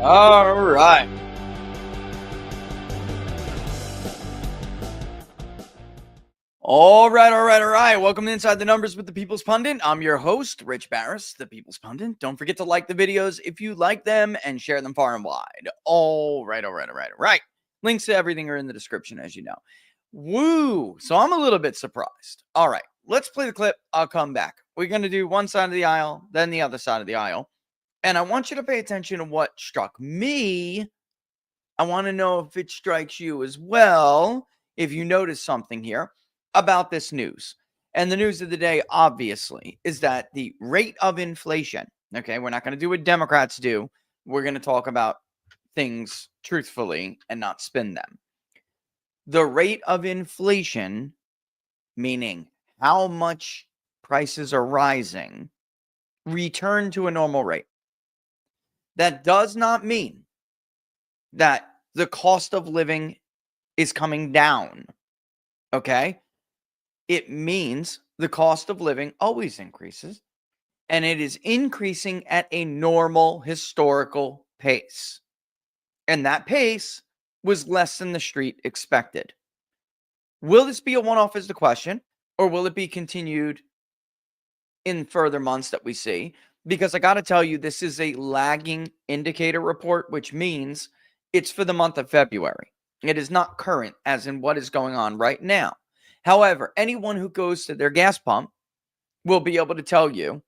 All right. All right. Welcome to Inside the Numbers with the People's Pundit. I'm your host, Rich Barris, the People's Pundit. Don't forget to like the videos if you like them and share them far and wide. All right. Links to everything are in the description, as you know. Woo! So I'm a little bit surprised. All right, let's play the clip. I'll come back. We're going to do one side of the aisle, then the other side of the aisle. And I want you to pay attention to what struck me. I want to know if it strikes you as well, if you notice something here about this news. And the news of the day, obviously, is that the rate of inflation, okay, we're not going to do what Democrats do. We're going to talk about things truthfully and not spin them. The rate of inflation, meaning how much prices are rising, return to a normal rate. That does not mean that the cost of living is coming down, okay? It means the cost of living always increases, and it is increasing at a normal historical pace. And that pace was less than the street expected. Will this be a one-off is the question, or will it be continued in further months that we see? Because I got to tell you, this is a lagging indicator report, which means it's for the month of February. It is not current as in what is going on right now. However, anyone who goes to their gas pump will be able to tell you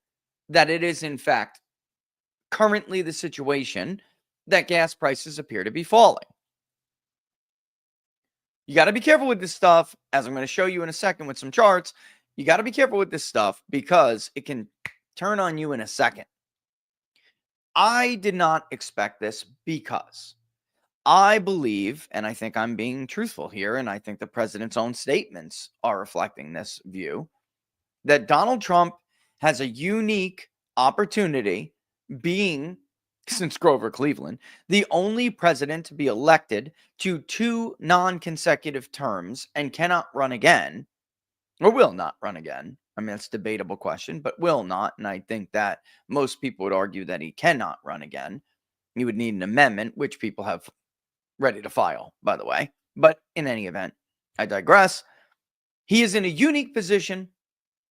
that it is, in fact, currently the situation that gas prices appear to be falling. You got to be careful with this stuff, as I'm going to show you in a second with some charts. You got to be careful with this stuff because it can turn on you in a second. I did not expect this because I believe, and I think I'm being truthful here, and I think the president's own statements are reflecting this view, that Donald Trump has a unique opportunity, being, since Grover Cleveland, the only president to be elected to 2 non-consecutive terms and cannot run again, or will not run again. I mean, that's a debatable question, but will not. And I think that most people would argue that he cannot run again. He would need an amendment, which people have ready to file, by the way. But in any event, I digress. He is in a unique position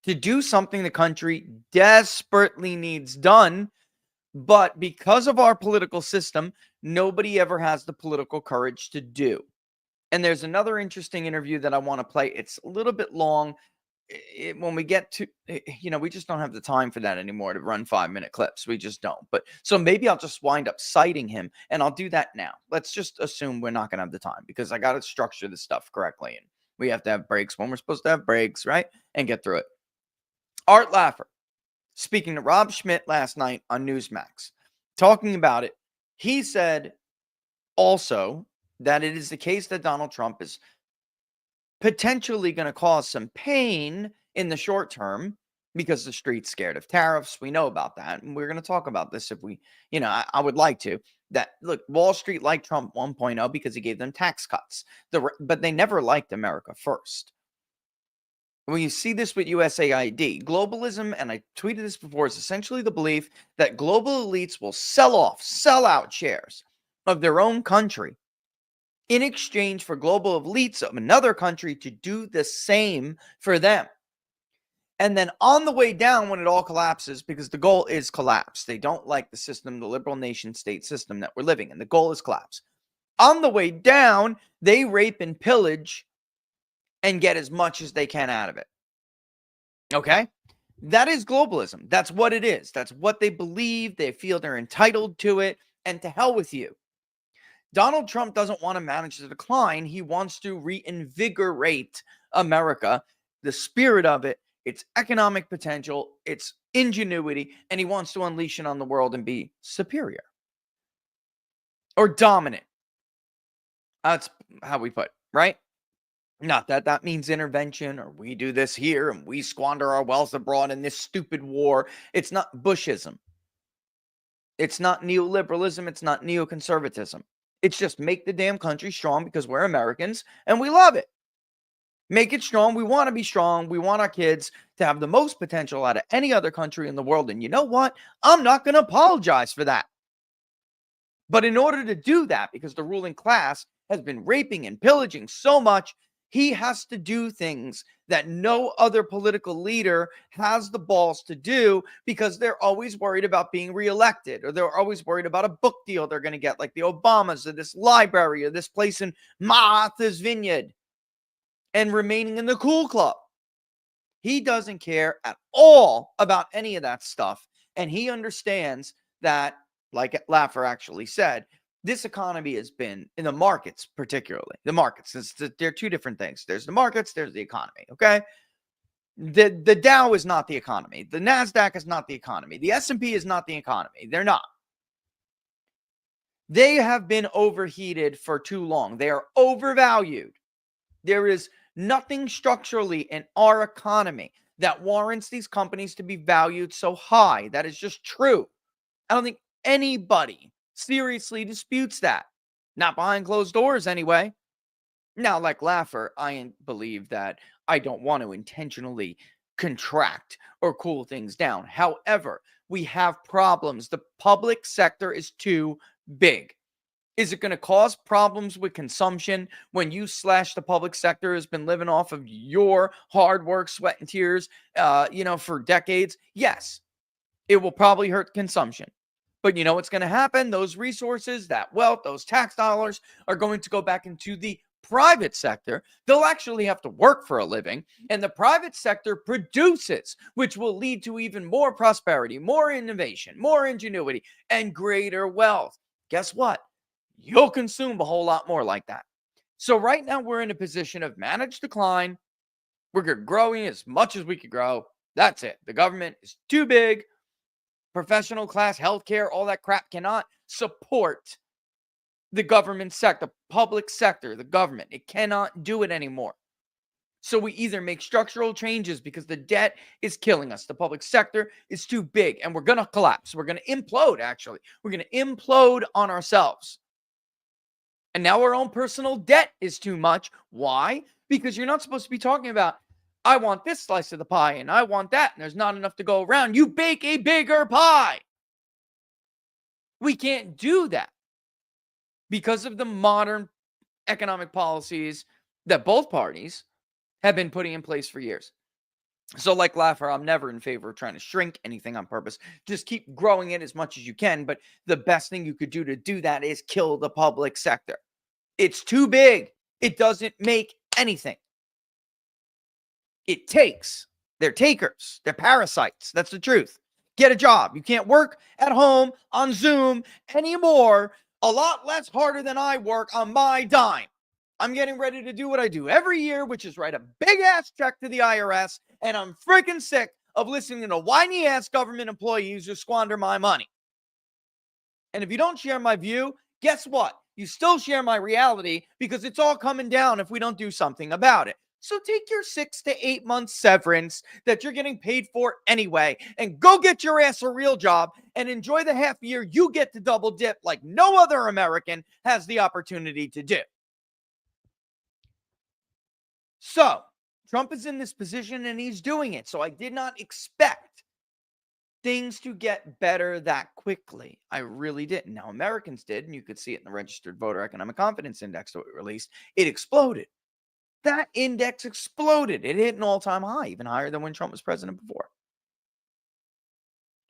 to do something the country desperately needs done. But because of our political system, nobody ever has the political courage to do. And there's another interesting interview that I want to play. It's a little bit long. When we get to, we just don't have the time for that anymore to run 5-minute clips. We just don't. But so maybe I'll just wind up citing him, and I'll do that now. Let's just assume we're not going to have the time because I got to structure this stuff correctly. And we have to have breaks when we're supposed to have breaks, right? And get through it. Art Laffer, speaking to Rob Schmidt last night on Newsmax, talking about it, he said also that it is the case that Donald Trump is potentially going to cause some pain in the short term because the street's scared of tariffs. We know about that. And we're going to talk about this if we, I would like to. That, look, Wall Street liked Trump 1.0 because he gave them tax cuts. But they never liked America first. When you see this with USAID, globalism, and I tweeted this before, is essentially the belief that global elites will sell out shares of their own country in exchange for global elites of another country to do the same for them. And then on the way down, when it all collapses, because the goal is collapse. They don't like the system, the liberal nation state system that we're living in. The goal is collapse. On the way down, they rape and pillage and get as much as they can out of it. Okay? That is globalism. That's what it is. That's what they believe. They feel they're entitled to it. And to hell with you. Donald Trump doesn't want to manage the decline. He wants to reinvigorate America, the spirit of it, its economic potential, its ingenuity, and he wants to unleash it on the world and be superior or dominant. That's how we put it, right? Not that that means intervention or we do this here and we squander our wealth abroad in this stupid war. It's not Bushism. It's not neoliberalism. It's not neoconservatism. It's just make the damn country strong because we're Americans and we love it. Make it strong. We want to be strong. We want our kids to have the most potential out of any other country in the world. And you know what? I'm not going to apologize for that. But in order to do that, because the ruling class has been raping and pillaging so much, he has to do things that no other political leader has the balls to do, because they're always worried about being reelected, or they're always worried about a book deal they're going to get, like the Obamas, or this library, or this place in Martha's Vineyard, and remaining in the cool club. He doesn't care at all about any of that stuff. And he understands that, like Laffer actually said, this economy has been, in the markets particularly, the markets, they're two different things. There's the markets, there's the economy, okay? The Dow is not the economy. The NASDAQ is not the economy. The S&P is not the economy. They're not. They have been overheated for too long. They are overvalued. There is nothing structurally in our economy that warrants these companies to be valued so high. That is just true. I don't think anybody seriously disputes that. Not behind closed doors, anyway. Now, like Laffer, I believe that I don't want to intentionally contract or cool things down. However, we have problems. The public sector is too big. Is it going to cause problems with consumption when you slash the public sector has been living off of your hard work, sweat, and tears, for decades? Yes, it will probably hurt consumption. But you know what's going to happen? Those resources, that wealth, those tax dollars are going to go back into the private sector. They'll actually have to work for a living, and the private sector produces, which will lead to even more prosperity, more innovation, more ingenuity, and greater wealth. Guess what? You'll consume a whole lot more like that. So right now we're in a position of managed decline. We're growing as much as we could grow. That's it. The government is too big. Professional class, healthcare, all that crap cannot support the government sector, public sector, the government. It cannot do it anymore. So we either make structural changes because the debt is killing us. The public sector is too big, and we're going to collapse. We're going to implode, actually. We're going to implode on ourselves. And now our own personal debt is too much. Why? Because you're not supposed to be talking about, I want this slice of the pie and I want that, and there's not enough to go around. You bake a bigger pie. We can't do that because of the modern economic policies that both parties have been putting in place for years. So like Laffer, I'm never in favor of trying to shrink anything on purpose. Just keep growing it as much as you can. But the best thing you could do to do that is kill the public sector. It's too big. It doesn't make anything. It takes. They're takers. They're parasites. That's the truth. Get a job. You can't work at home on Zoom anymore. A lot less harder than I work on my dime. I'm getting ready to do what I do every year, which is write a big-ass check to the IRS, and I'm freaking sick of listening to whiny-ass government employees who squander my money. And if you don't share my view, guess what? You still share my reality, because it's all coming down if we don't do something about it. So take your 6 to 8 month severance that you're getting paid for anyway, and go get your ass a real job and enjoy the half year you get to double dip like no other American has the opportunity to do. So Trump is in this position and he's doing it. So I did not expect things to get better that quickly. I really didn't. Now, Americans did, and you could see it in the Registered Voter Economic Confidence Index that we released. It exploded. That index exploded. It hit an all-time high, even higher than when Trump was president before.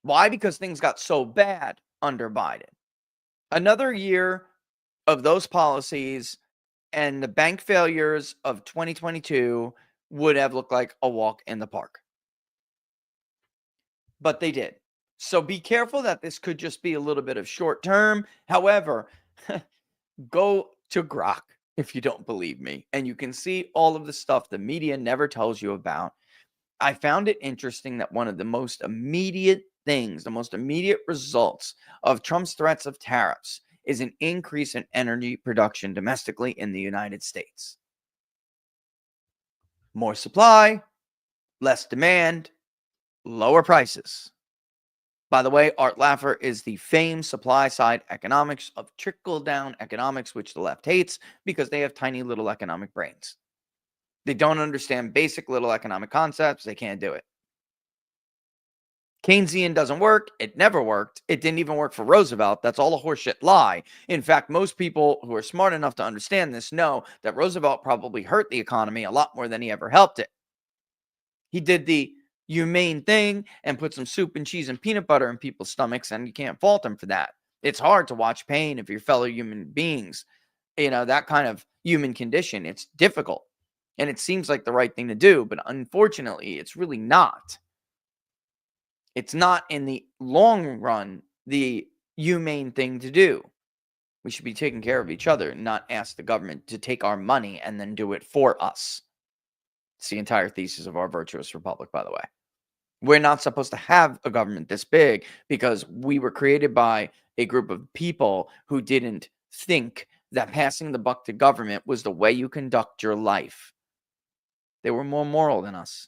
Why? Because things got so bad under Biden. Another year of those policies and the bank failures of 2022 would have looked like a walk in the park. But they did. So be careful that this could just be a little bit of short term. However, go to Grok if you don't believe me, and you can see all of the stuff the media never tells you about. I found it interesting that one of the most immediate things, the most immediate results of Trump's threats of tariffs is an increase in energy production domestically in the United States. More supply, less demand, lower prices. By the way, Art Laffer is the famed supply-side economics of trickle-down economics, which the left hates because they have tiny little economic brains. They don't understand basic little economic concepts. They can't do it. Keynesian doesn't work. It never worked. It didn't even work for Roosevelt. That's all a horseshit lie. In fact, most people who are smart enough to understand this know that Roosevelt probably hurt the economy a lot more than he ever helped it. He did the humane thing and put some soup and cheese and peanut butter in people's stomachs, and you can't fault him for that. It's hard to watch pain of your fellow human beings, that kind of human condition. It's difficult, and it seems like the right thing to do, but unfortunately, it's really not. It's not in the long run the humane thing to do. We should be taking care of each other, not ask the government to take our money and then do it for us. It's the entire thesis of our virtuous republic, by the way. We're not supposed to have a government this big because we were created by a group of people who didn't think that passing the buck to government was the way you conduct your life. They were more moral than us.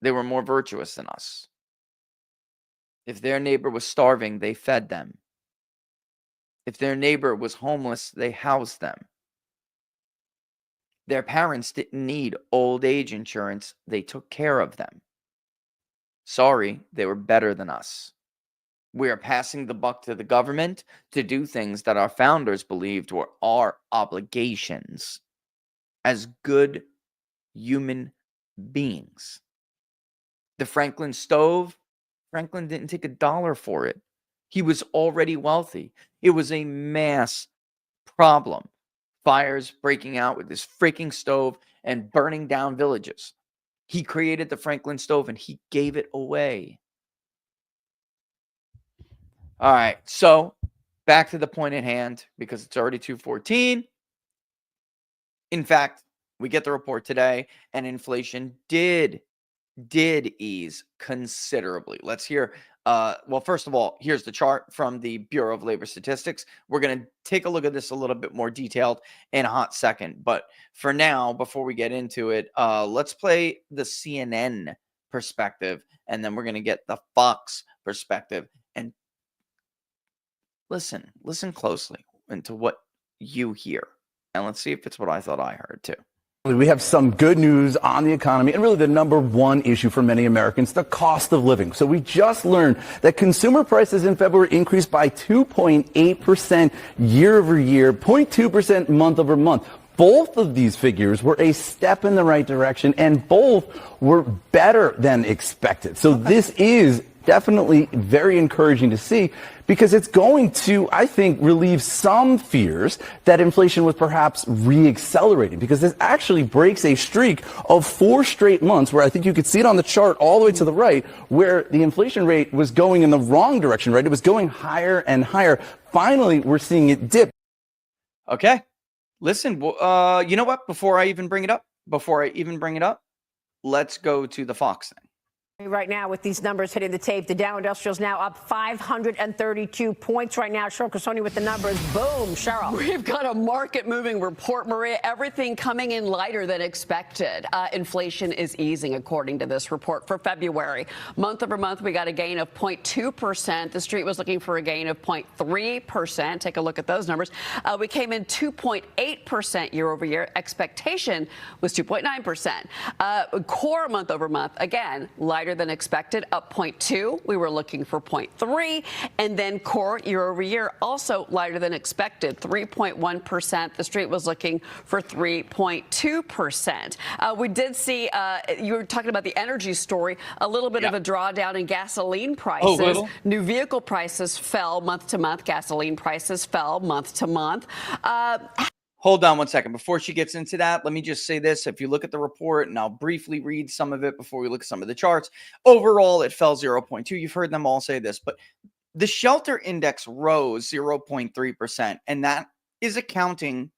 They were more virtuous than us. If their neighbor was starving, they fed them. If their neighbor was homeless, they housed them. Their parents didn't need old age insurance. They took care of them. Sorry, they were better than us. We are passing the buck to the government to do things that our founders believed were our obligations as good human beings. The Franklin stove, Franklin didn't take $1 for it. He was already wealthy. It was a mass problem. Fires breaking out with this freaking stove and burning down villages. He created the Franklin stove and he gave it away. All right, so back to the point at hand because it's already 2:14. In fact, we get the report today and inflation did ease considerably. Let's hear. Well, first of all, here's the chart from the Bureau of Labor Statistics. We're going to take a look at this a little bit more detailed in a hot second. But for now, before we get into it, let's play the CNN perspective, and then we're going to get the Fox perspective. And listen closely into what you hear. And let's see if it's what I thought I heard too. We have some good news on the economy and really the number one issue for many Americans, the cost of living. So we just learned that consumer prices in February increased by 2.8% year over year, 0.2% month over month. Both of these figures were a step in the right direction and both were better than expected. So this is definitely very encouraging to see because it's going to, I think, relieve some fears that inflation was perhaps re-accelerating because this actually breaks a streak of 4 straight months where I think you could see it on the chart all the way to the right where the inflation rate was going in the wrong direction, right? It was going higher and higher. Finally, we're seeing it dip. Okay. Listen, you know what? Before I even bring it up, let's go to the Fox thing. Right now, with these numbers hitting the tape, the Dow Industrial is now up 532 points right now. Cheryl Cassoni with the numbers. Boom, Cheryl. We've got a market-moving report, Maria. Everything coming in lighter than expected. Inflation is easing, according to this report for February. Month over month, we got a gain of 0.2%. The street was looking for a gain of 0.3%. Take a look at those numbers. We came in 2.8% year over year. Expectation was 2.9%. Core month over month, again, lighter than expected, up 0.2. We were looking for 0.3. And then core year over year, also lighter than expected, 3.1%. The street was looking for 3.2%. We did see, you were talking about the energy story, a little bit of a drawdown in gasoline prices. New vehicle prices fell month to month. Gasoline prices fell month to month. Hold on one second. Before she gets into that, let me just say this. If you look at the report, and I'll briefly read some of it before we look at some of the charts, overall, it fell 0.2. You've heard them all say this, but the shelter index rose 0.3%, and that is accounting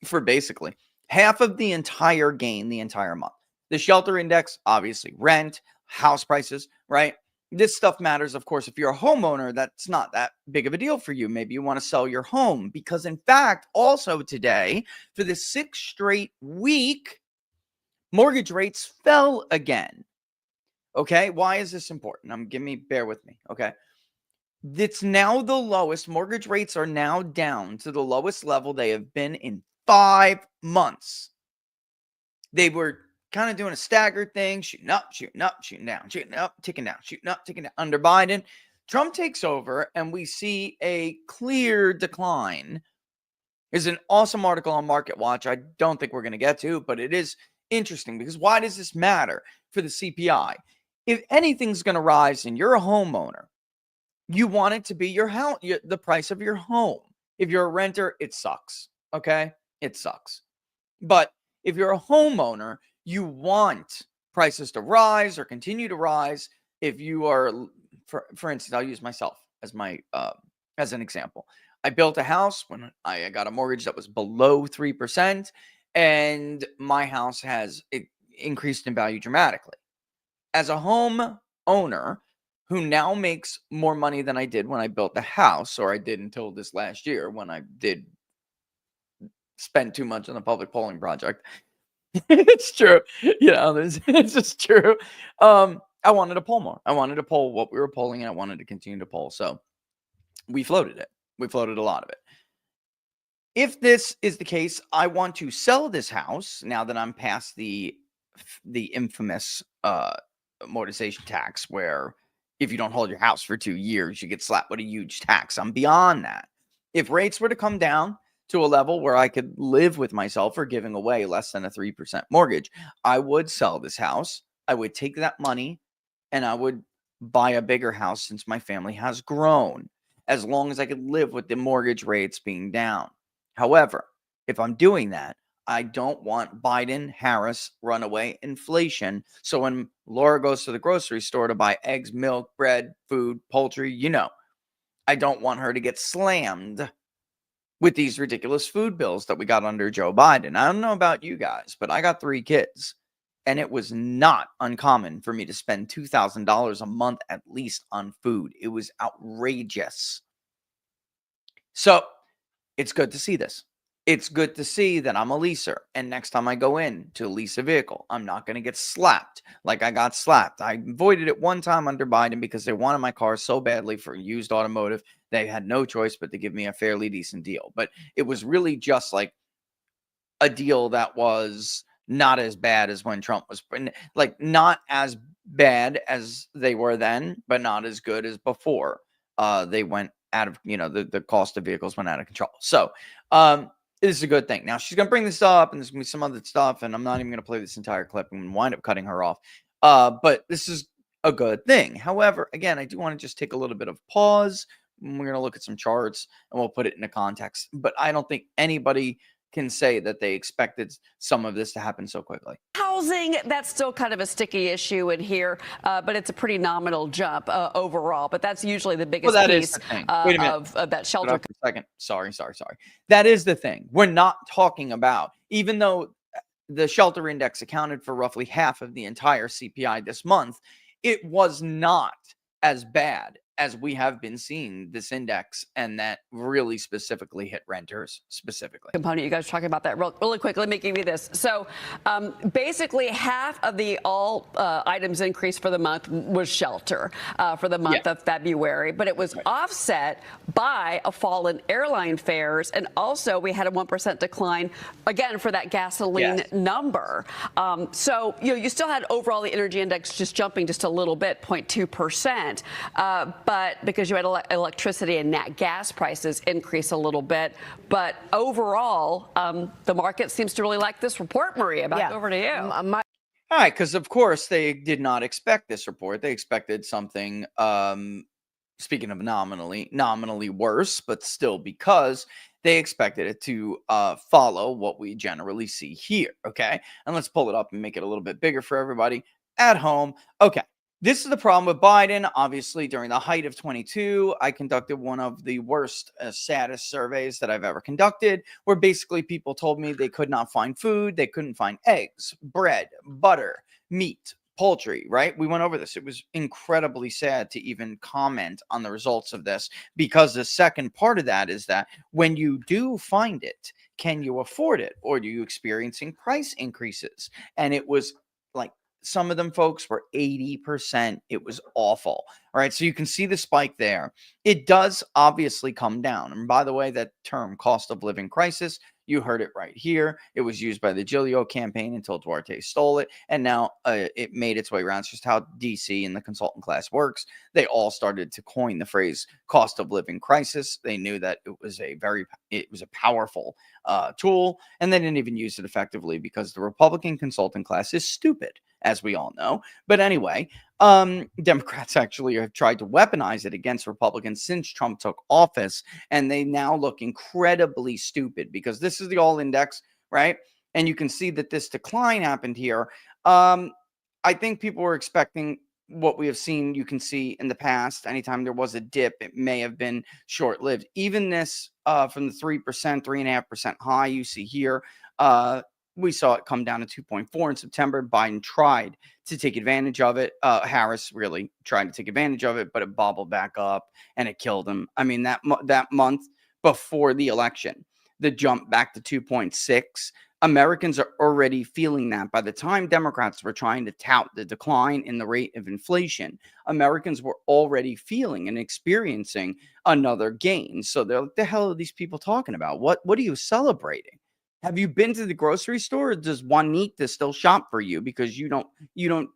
for basically half of the entire gain the entire month. The shelter index, obviously, rent, house prices, right? This stuff matters, of course. If you're a homeowner, that's not that big of a deal for you. Maybe you want to sell your home because, in fact, also today, for the 6th straight week, mortgage rates fell again. Okay, why is this important? Bear with me. Okay, it's now the lowest. Mortgage rates are now down to the lowest level they have been in 5 months. They were kind of doing a staggered thing, shooting up, shooting up, shooting down, shooting up, ticking down, shooting up, ticking down. Under Biden, Trump takes over and we see a clear decline. There's an awesome article on Market Watch I don't think we're going to get to, but it is interesting because why does this matter for the CPI? If anything's going to rise and you're a homeowner, you want it to be your house, the price of your home. If you're a renter, it sucks. Okay? It sucks. But if you're a homeowner, you want prices to rise or continue to rise. If you are, for instance, I'll use myself as my as an example. I built a house when I got a mortgage that was below 3%, and my house has increased in value dramatically. As a home owner who now makes more money than I did when I built the house, or I did until this last year when I did spend too much on the public polling project. It's true. It's just true. I wanted to poll more. I wanted to poll what we were polling, and I wanted to continue to poll. So we floated it. We floated a lot of it. If this is the case, I want to sell this house now that I'm past the infamous amortization tax, where if you don't hold your house for 2 years, you get slapped with a huge tax. I'm beyond that. If rates were to come down to a level where I could live with myself for giving away less than a 3% mortgage, I would sell this house. I would take that money and I would buy a bigger house since my family has grown, as long as I could live with the mortgage rates being down. However, if I'm doing that, I don't want Biden, Harris, runaway inflation. So when Laura goes to the grocery store to buy eggs, milk, bread, food, poultry, I don't want her to get slammed with these ridiculous food bills that we got under Joe Biden. I don't know about you guys, but I got 3 kids, and it was not uncommon for me to spend $2,000 a month at least on food. It was outrageous. So it's good to see this. It's good to see that I'm a leaser, and next time I go in to lease a vehicle, I'm not going to get slapped like I got slapped. I avoided it one time under Biden because they wanted my car so badly for used automotive. They had no choice but to give me a fairly decent deal. But it was really just like a deal that was not as bad as when Trump was, like not as bad as they were then, but not as good as before. They went out of, the cost of vehicles went out of control. So, this is a good thing. Now she's going to bring this up, and there's going to be some other stuff, and I'm not even going to play this entire clip. I'm going to wind up cutting her off. But this is a good thing. However, again, I do want to just take a little bit of pause. We're going to look at some charts, and we'll put it into context. But I don't think anybody can say that they expected some of this to happen so quickly. Housing, that's still kind of a sticky issue in here, but it's a pretty nominal jump overall. But that's usually the biggest piece of that shelter. For a second. Sorry. That is the thing. We're not talking about, even though the shelter index accounted for roughly half of the entire CPI this month, it was not as bad as we have been seeing this index, and that really specifically hit renters specifically. Component, you guys are talking about that really quick. Let me give you this. So basically half of the all items increase for the month was shelter for the month of February, but it was offset by a fall in airline fares, and also we had a 1% decline again for that gasoline number. So you still had overall the energy index just jumping just a little bit, 0.2%. But because you had electricity and nat gas prices increase a little bit. But overall, the market seems to really like this report, Maria. Back over to you. All right, because of course they did not expect this report. They expected something, speaking of nominally worse, but still, because they expected it to follow what we generally see here. Okay, and let's pull it up and make it a little bit bigger for everybody at home. Okay. This is the problem with Biden. Obviously, during the height of 22, I conducted one of the worst, saddest surveys that I've ever conducted, where basically people told me they could not find food. They couldn't find eggs, bread, butter, meat, poultry, right? We went over this. It was incredibly sad to even comment on the results of this, because the second part of that is that when you do find it, can you afford it? Or are you experiencing price increases? And it was like, some of them folks were 80%. It was awful. All right. So you can see the spike there. It does obviously come down. And by the way, that term cost of living crisis You heard it right here. It was used by the Giglio campaign until Duarte stole it. And now it made its way around. It's just how DC and the consultant class works. They all started to coin the phrase cost of living crisis. They knew that it was a powerful tool, and they didn't even use it effectively because the Republican consultant class is stupid, as we all know. But anyway, Democrats actually have tried to weaponize it against Republicans since Trump took office, and they now look incredibly stupid because this is the all index, right? And you can see that this decline happened here. I think people were expecting what we have seen. You can see in the past, anytime there was a dip, it may have been short-lived. Even this from the 3%, 3.5% high you see here, we saw it come down to 2.4 in September. Biden tried to take advantage of it. Harris really tried to take advantage of it, but it bobbled back up and it killed him. I mean, that month before the election, the jump back to 2.6, Americans are already feeling that. By the time Democrats were trying to tout the decline in the rate of inflation, Americans were already feeling and experiencing another gain. So they're like, the hell are these people talking about? What are you celebrating? Have you been to the grocery store? Or does Juanita still shop for you because you don't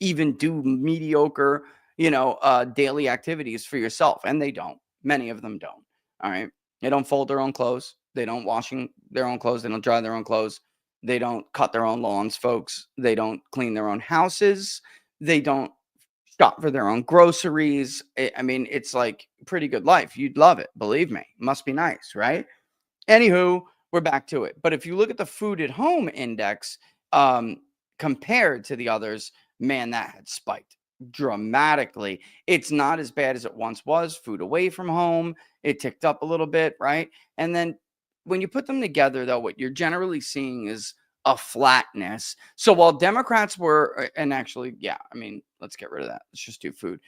even do mediocre, daily activities for yourself? And they don't. Many of them don't. All right. They don't fold their own clothes. They don't washing their own clothes. They don't dry their own clothes. They don't cut their own lawns, folks. They don't clean their own houses. They don't shop for their own groceries. I mean, it's like pretty good life. You'd love it. Believe me. Must be nice, right? Anywho, we're back to it. But if you look at the food at home index compared to the others, man, that had spiked dramatically. It's not as bad as it once was. Food away from home, it ticked up a little bit, right? And then when you put them together, though, what you're generally seeing is a flatness. So while Democrats were, and actually, yeah, I mean, let's get rid of that. Let's just do food.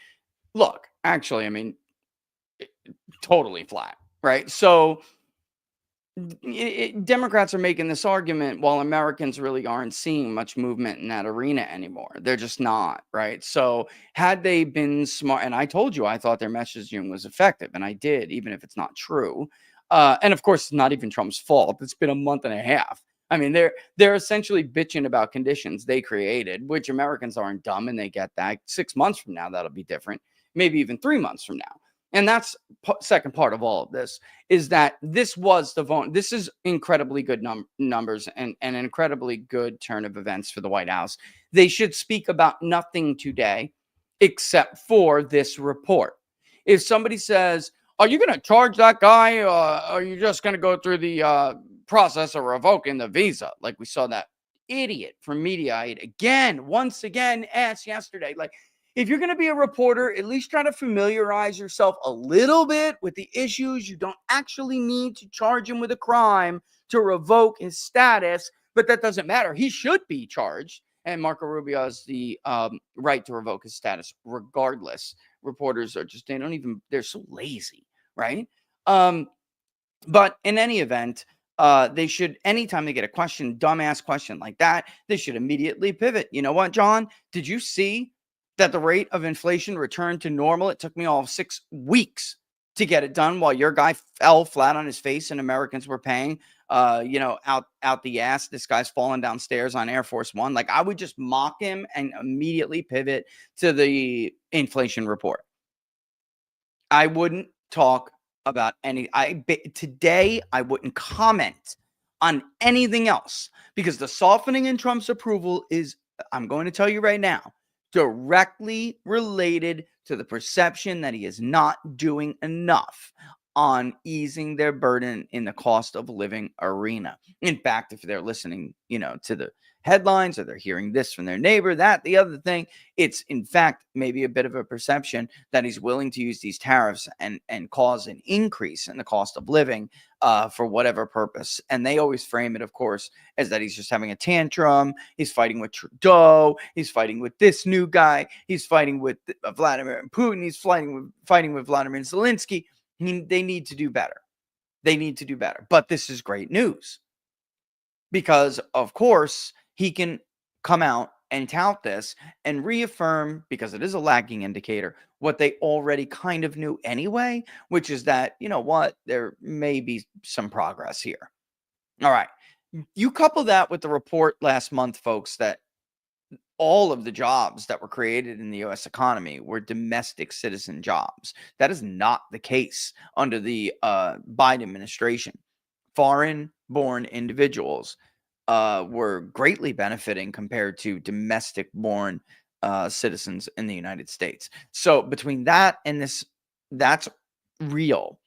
Look, actually, I mean, totally flat, right? So Democrats are making this argument while Americans really aren't seeing much movement in that arena anymore. They're just not, right? So had they been smart, and I told you I thought their messaging was effective, and I did, even if it's not true. And of course, it's not even Trump's fault. It's been a month and a half. I mean, they're essentially bitching about conditions they created, which Americans aren't dumb, and they get that. 6 months from now, that'll be different. Maybe even 3 months from now. And that's second part of all of this, is that this was the vote. This is incredibly good numbers and an incredibly good turn of events for the White House. They should speak about nothing today except for this report. If somebody says, are you going to charge that guy? Or are you just going to go through the process of revoking the visa? Like we saw that idiot from Mediaite once again asked yesterday, like, if you're going to be a reporter, at least try to familiarize yourself a little bit with the issues. You don't actually need to charge him with a crime to revoke his status, but that doesn't matter. He should be charged. And Marco Rubio has the right to revoke his status regardless. Reporters are just, they're so lazy, right? But in any event, they should, anytime they get a dumbass question like that, they should immediately pivot. You know what, John? Did you see that the rate of inflation returned to normal? It took me all 6 weeks to get it done while your guy fell flat on his face and Americans were paying, out the ass. This guy's falling downstairs on Air Force One. Like, I would just mock him and immediately pivot to the inflation report. I wouldn't talk about today. I wouldn't comment on anything else because the softening in Trump's approval is, I'm going to tell you right now, directly related to the perception that he is not doing enough on easing their burden in the cost of living arena. In fact, if they're listening, to the headlines or they're hearing this from their neighbor, that, the other thing, it's in fact maybe a bit of a perception that he's willing to use these tariffs and cause an increase in the cost of living for whatever purpose. And they always frame it, of course, as that he's just having a tantrum. He's fighting with Trudeau. He's fighting with this new guy. He's fighting with Vladimir Putin. He's fighting with Vladimir Zelensky. They need to do better. They need to do better. But this is great news because, of course, he can come out and tout this and reaffirm, because it is a lagging indicator, what they already kind of knew anyway, which is that, there may be some progress here. All right. You couple that with the report last month, folks, that all of the jobs that were created in the US economy were domestic citizen jobs. That is not the case under the Biden administration. Foreign born individuals were greatly benefiting compared to domestic born citizens in the United States. So between that and this, that's real.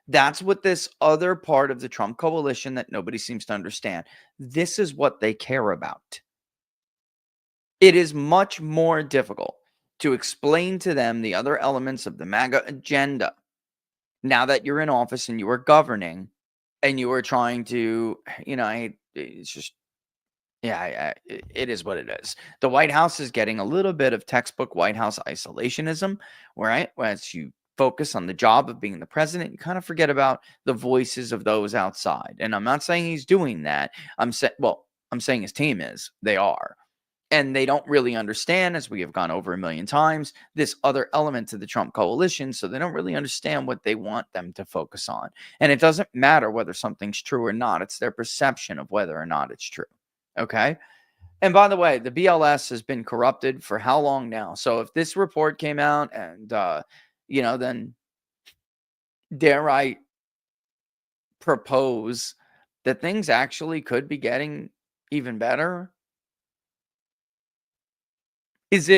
That's what this other part of the Trump coalition that nobody seems to understand. This is what they care about. It is much more difficult to explain to them the other elements of the MAGA agenda now that you're in office and you are governing and you are trying to, it's just, it is what it is. The White House is getting a little bit of textbook White House isolationism, right? As you focus on the job of being the president, you kind of forget about the voices of those outside. And I'm not saying he's doing that. I'm saying his team is. They are. And they don't really understand, as we have gone over a million times, this other element to the Trump coalition. So they don't really understand what they want them to focus on. And it doesn't matter whether something's true or not. It's their perception of whether or not it's true. Okay. And by the way, the BLS has been corrupted for how long now? So if this report came out and, then dare I propose that things actually could be getting even better? This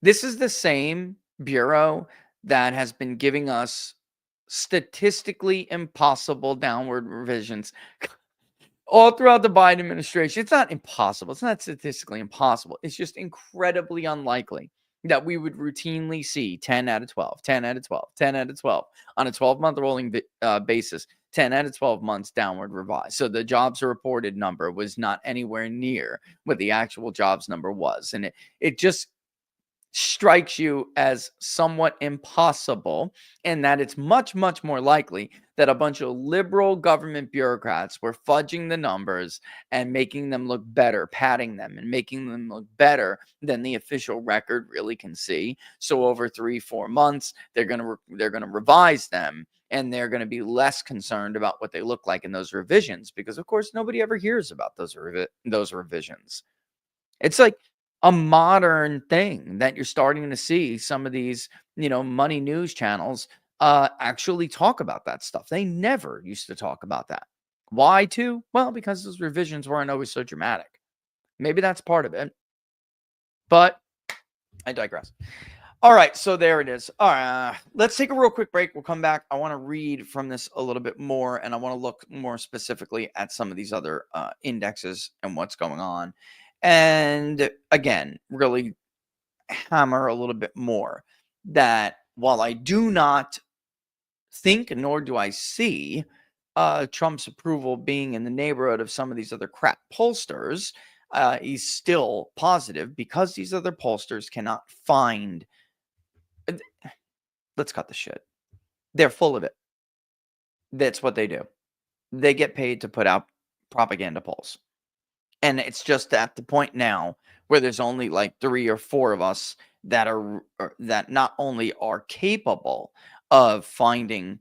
is the same bureau that has been giving us statistically impossible downward revisions all throughout the Biden administration. It's not impossible. It's not statistically impossible. It's just incredibly unlikely that we would routinely see 10 out of 12, 10 out of 12, 10 out of 12 on a 12-month rolling basis, 10 out of 12 months downward revised. So the jobs reported number was not anywhere near what the actual jobs number was. And it just strikes you as somewhat impossible, and that it's much, much more likely that a bunch of liberal government bureaucrats were fudging the numbers and making them look better, padding them and making them look better than the official record really can see. So over 3-4 months, they're going to revise them, and they're going to be less concerned about what they look like in those revisions, because of course nobody ever hears about those revisions. It's like a modern thing that you're starting to see some of these, money news channels actually talk about that stuff. They never used to talk about that. Why too? Well, because those revisions weren't always so dramatic. Maybe that's part of it. But I digress. All right, so there it is. All right, let's take a real quick break. We'll come back. I want to read from this a little bit more, and I want to look more specifically at some of these other indexes and what's going on. And again, really hammer a little bit more that while I do not think, nor do I see Trump's approval being in the neighborhood of some of these other crap pollsters, he's still positive because these other pollsters cannot find. Let's cut the shit. They're full of it. That's what they do. They get paid to put out propaganda polls. And it's just at the point now where there's only like 3 or 4 of us that that not only are capable of finding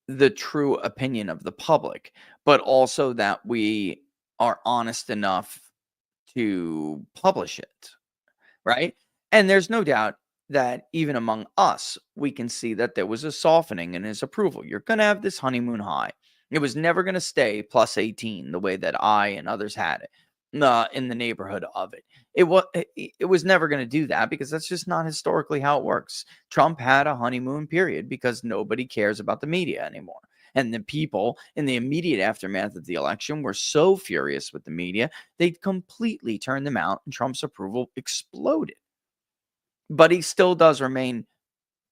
the true opinion of the public, but also that we are honest enough to publish it, right? And there's no doubt that even among us, we can see that there was a softening in his approval. You're going to have this honeymoon high. It was never going to stay plus 18 the way that I and others had it in the neighborhood of it. It was never going to do that because that's just not historically how it works. Trump had a honeymoon period because nobody cares about the media anymore. And the people in the immediate aftermath of the election were so furious with the media, they completely turned them out and Trump's approval exploded. But he still does remain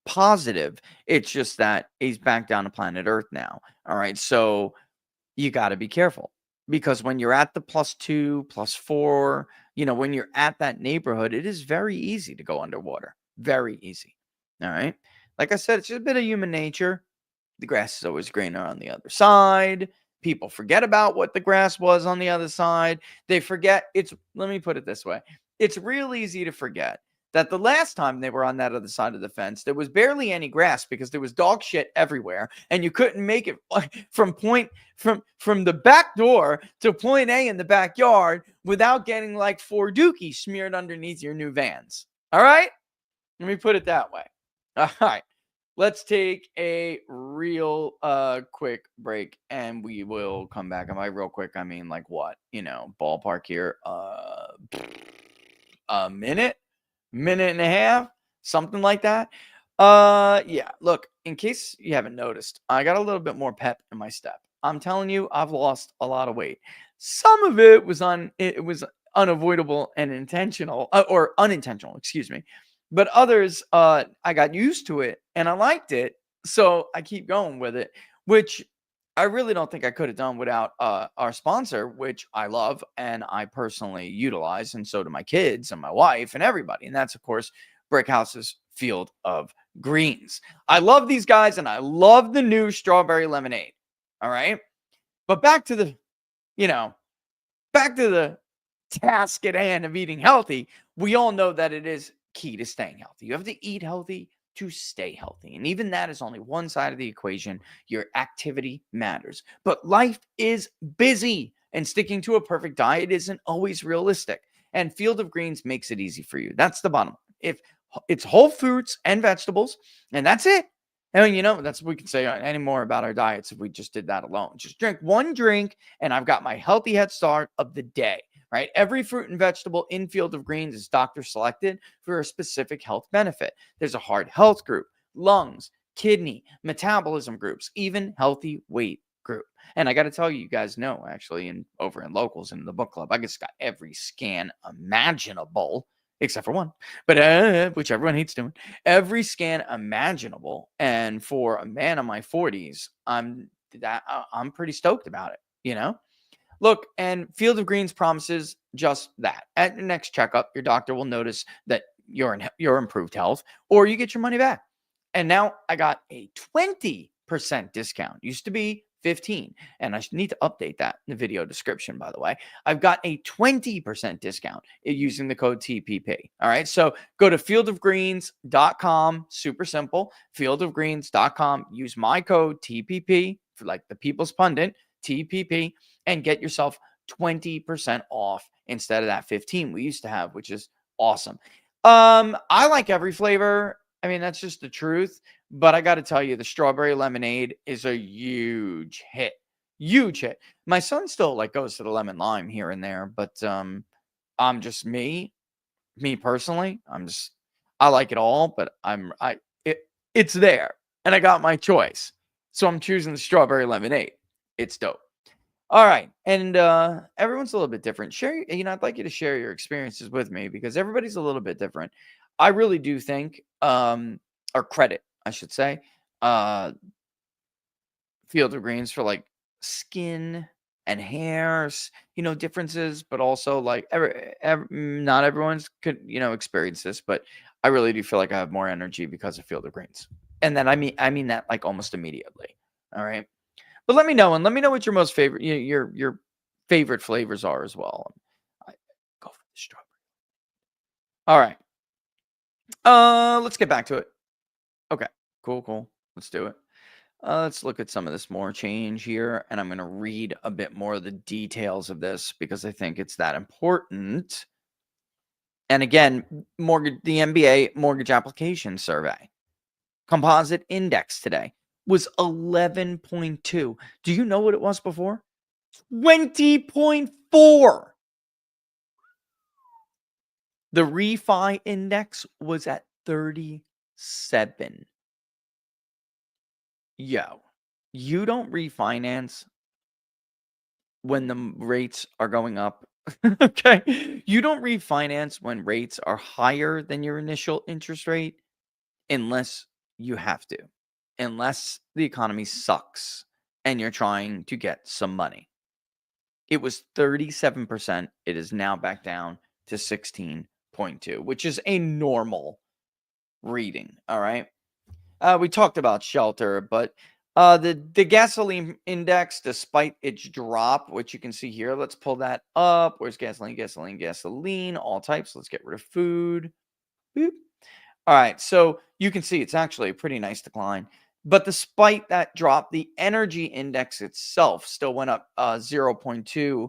positive. It's just that he's back down to planet Earth now. All right. So you got to be careful because when you're at the +2, +4, when you're at that neighborhood, it is very easy to go underwater. Very easy. All right. Like I said, it's just a bit of human nature. The grass is always greener on the other side. People forget about what the grass was on the other side. They forget let me put it this way. It's real easy to forget that the last time they were on that other side of the fence, there was barely any grass because there was dog shit everywhere, and you couldn't make it from the back door to point A in the backyard without getting like 4 dookies smeared underneath your new Vans. All right? Let me put it that way. All right. Let's take a real quick break, and we will come back. And by real quick, I mean like what? Ballpark here. A minute and a half, something like that. Yeah, look, in case you haven't noticed, I got a little bit more pep in my step. I'm telling you, I've lost a lot of weight. Some of it was unavoidable and intentional, or unintentional, excuse me. But others, I got used to it and I liked it, so I keep going with it, which I really don't think I could have done without our sponsor, which I love and I personally utilize, and so do my kids and my wife and everybody. And that's, of course, Brickhouse's Field of Greens. I love these guys and I love the new strawberry lemonade. All right. But back to the task at hand of eating healthy. We all know that it is key to staying healthy. You have to eat healthy to stay healthy. And even that is only one side of the equation. Your activity matters. But life is busy, and sticking to a perfect diet isn't always realistic. And Field of Greens makes it easy for you. That's the bottom line. If it's whole fruits and vegetables, and that's it. And that's what we can say any more about our diets if we just did that alone. Just drink one drink, and I've got my healthy head start of the day. Right? Every fruit and vegetable in Field of Greens is doctor selected for a specific health benefit. There's a heart health group, lungs, kidney, metabolism groups, even healthy weight group. And I got to tell you, you guys know, actually, over in Locals in the book club, I just got every scan imaginable, except for one, but which everyone hates doing. Every scan imaginable. And for a man in my 40s, I'm pretty stoked about it, Look, and Field of Greens promises just that. At your next checkup, your doctor will notice that you're in improved health, or you get your money back. And now I got a 20% discount. Used to be 15, and I need to update that in the video description, by the way. I've got a 20% discount using the code TPP. All right, so go to fieldofgreens.com. Super simple. Fieldofgreens.com. Use my code TPP for like the People's Pundit, TPP, and get yourself 20% off instead of that 15 we used to have, which is awesome. I like every flavor. I mean, that's just the truth. But I got to tell you, the strawberry lemonade is a huge hit. Huge hit. My son still goes to the lemon lime here and there, but I'm just me personally. I like it all, but it's there, and I got my choice, so I'm choosing the strawberry lemonade. It's dope. All right. And everyone's a little bit different. I'd like you to share your experiences with me because everybody's a little bit different. I really do think, or credit, I should say, Field of Greens for skin and hairs, differences, but also not everyone's could, experience this, but I really do feel like I have more energy because of Field of Greens. And then I mean that almost immediately. All right. But let me know what your most favorite, your favorite flavors are as well. I go for the strawberry. All right. Let's get back to it. Okay. Cool. Let's do it. Let's look at some of this more change here, and I'm going to read a bit more of the details of this because I think it's that important. And again, the MBA mortgage application survey composite index today was 11.2. Do you know what it was before? 20.4. The refi index was at 37. Yo, you don't refinance when the rates are going up. Okay. You don't refinance when rates are higher than your initial interest rate unless you have to. Unless the economy sucks and you're trying to get some money. It was 37%. It is now back down to 16.2, which is a normal reading. All right. We talked about shelter, but the gasoline index, despite its drop, which you can see here, let's pull that up. Where's gasoline? All types. Let's get rid of food. Boop. All right, so you can see it's actually a pretty nice decline. But despite that drop, the energy index itself still went up 0.2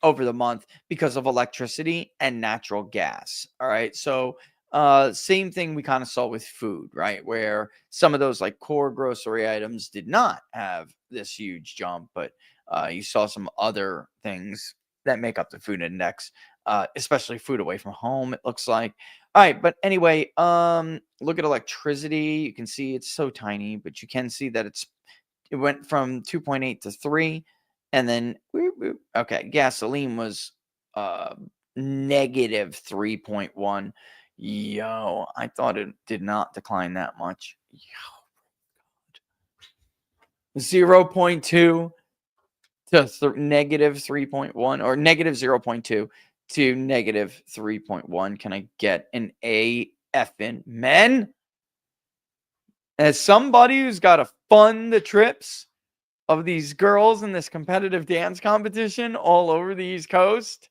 over the month because of electricity and natural gas. All right, so same thing we kind of saw with food, right? Where some of those like core grocery items did not have this huge jump, but you saw some other things that make up the food index, especially food away from home, it looks like. All right, but anyway, look at electricity. You can see it's so tiny, but you can see that it went from 2.8 to 3, and then okay, gasoline was negative 3.1. Yo, I thought it did not decline that much. Yo, 0.2 to negative 3.1, or negative 0.2 to negative 3.1. Can I get an A effing men? As somebody who's got to fund the trips of these girls in this competitive dance competition all over the East Coast,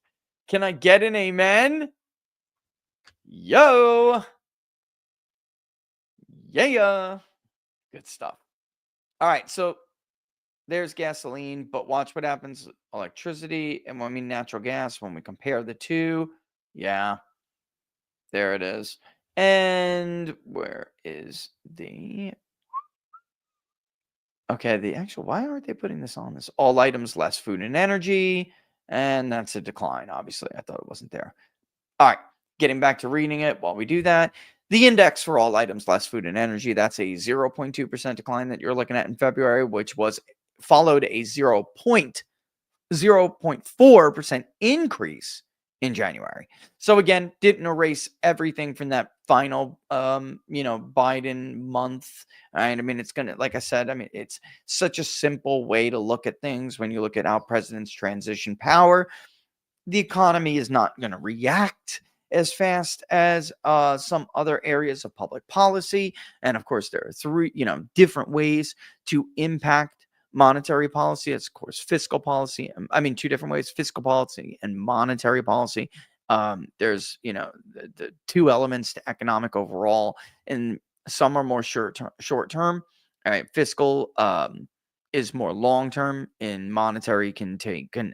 can I get an amen? Yo. Yeah. Good stuff. All right, so there's gasoline, but watch what happens with electricity and when I mean natural gas when we compare the two. Yeah, there it is. And where is the okay, the actual why aren't they putting this on this? All items less food and energy, and that's a decline. Obviously, I thought it wasn't there. All right, getting back to reading it while we do that. The index for all items less food and energy, that's a 0.2% decline that you're looking at in February, which was followed a 0.4% increase in January. So again, didn't erase everything from that final Biden month. Right? I mean, it's gonna, like I said, I mean, it's such a simple way to look at things when you look at how presidents transition power. The economy is not going to react as fast as some other areas of public policy. And of course, there are three, different ways to impact monetary policy. It's, of course, fiscal policy. I mean, two different ways: fiscal policy and monetary policy. There's, the two elements to economic overall, and some are more short term. All right, fiscal is more long term, and monetary can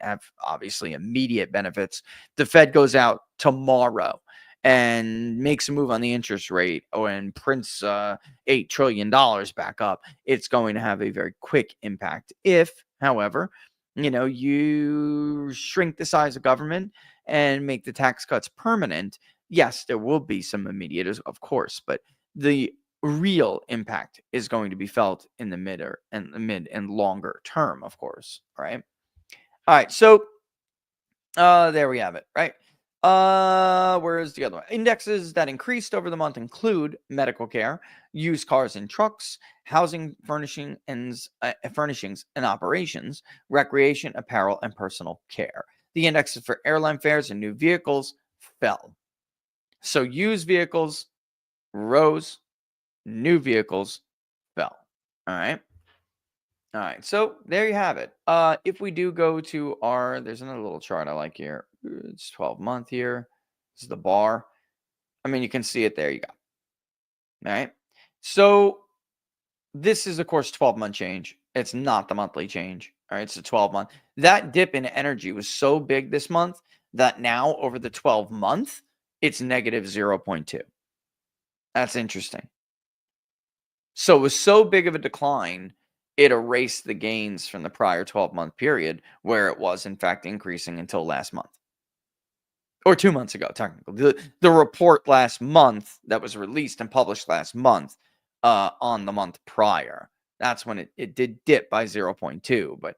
have obviously immediate benefits. The Fed goes out tomorrow and makes a move on the interest rate and prints $8 trillion back up. It's going to have a very quick impact. If, however, you shrink the size of government and make the tax cuts permanent, yes, there will be some immediate, of course, but the real impact is going to be felt in the mid and longer term, of course, right? All right, so there we have it, right? Where's the other one? Indexes that increased over the month include medical care, used cars and trucks, housing, furnishings and operations, recreation, apparel, and personal care. The indexes for airline fares and new vehicles fell. So used vehicles rose, new vehicles fell. All right. All right. So there you have it. If we do go to there's another little chart I like here. It's 12-month here. This is the bar. I mean, you can see it there. You go. All right. So this is, of course, 12-month change. It's not the monthly change. All right. It's a 12-month. That dip in energy was so big this month that now over the 12-month, it's negative 0.2. That's interesting. So it was so big of a decline, it erased the gains from the prior 12-month period where it was, in fact, increasing until last month. Or 2 months ago, technically. The report last month that was released and published last month on the month prior, that's when it did dip by 0.2. But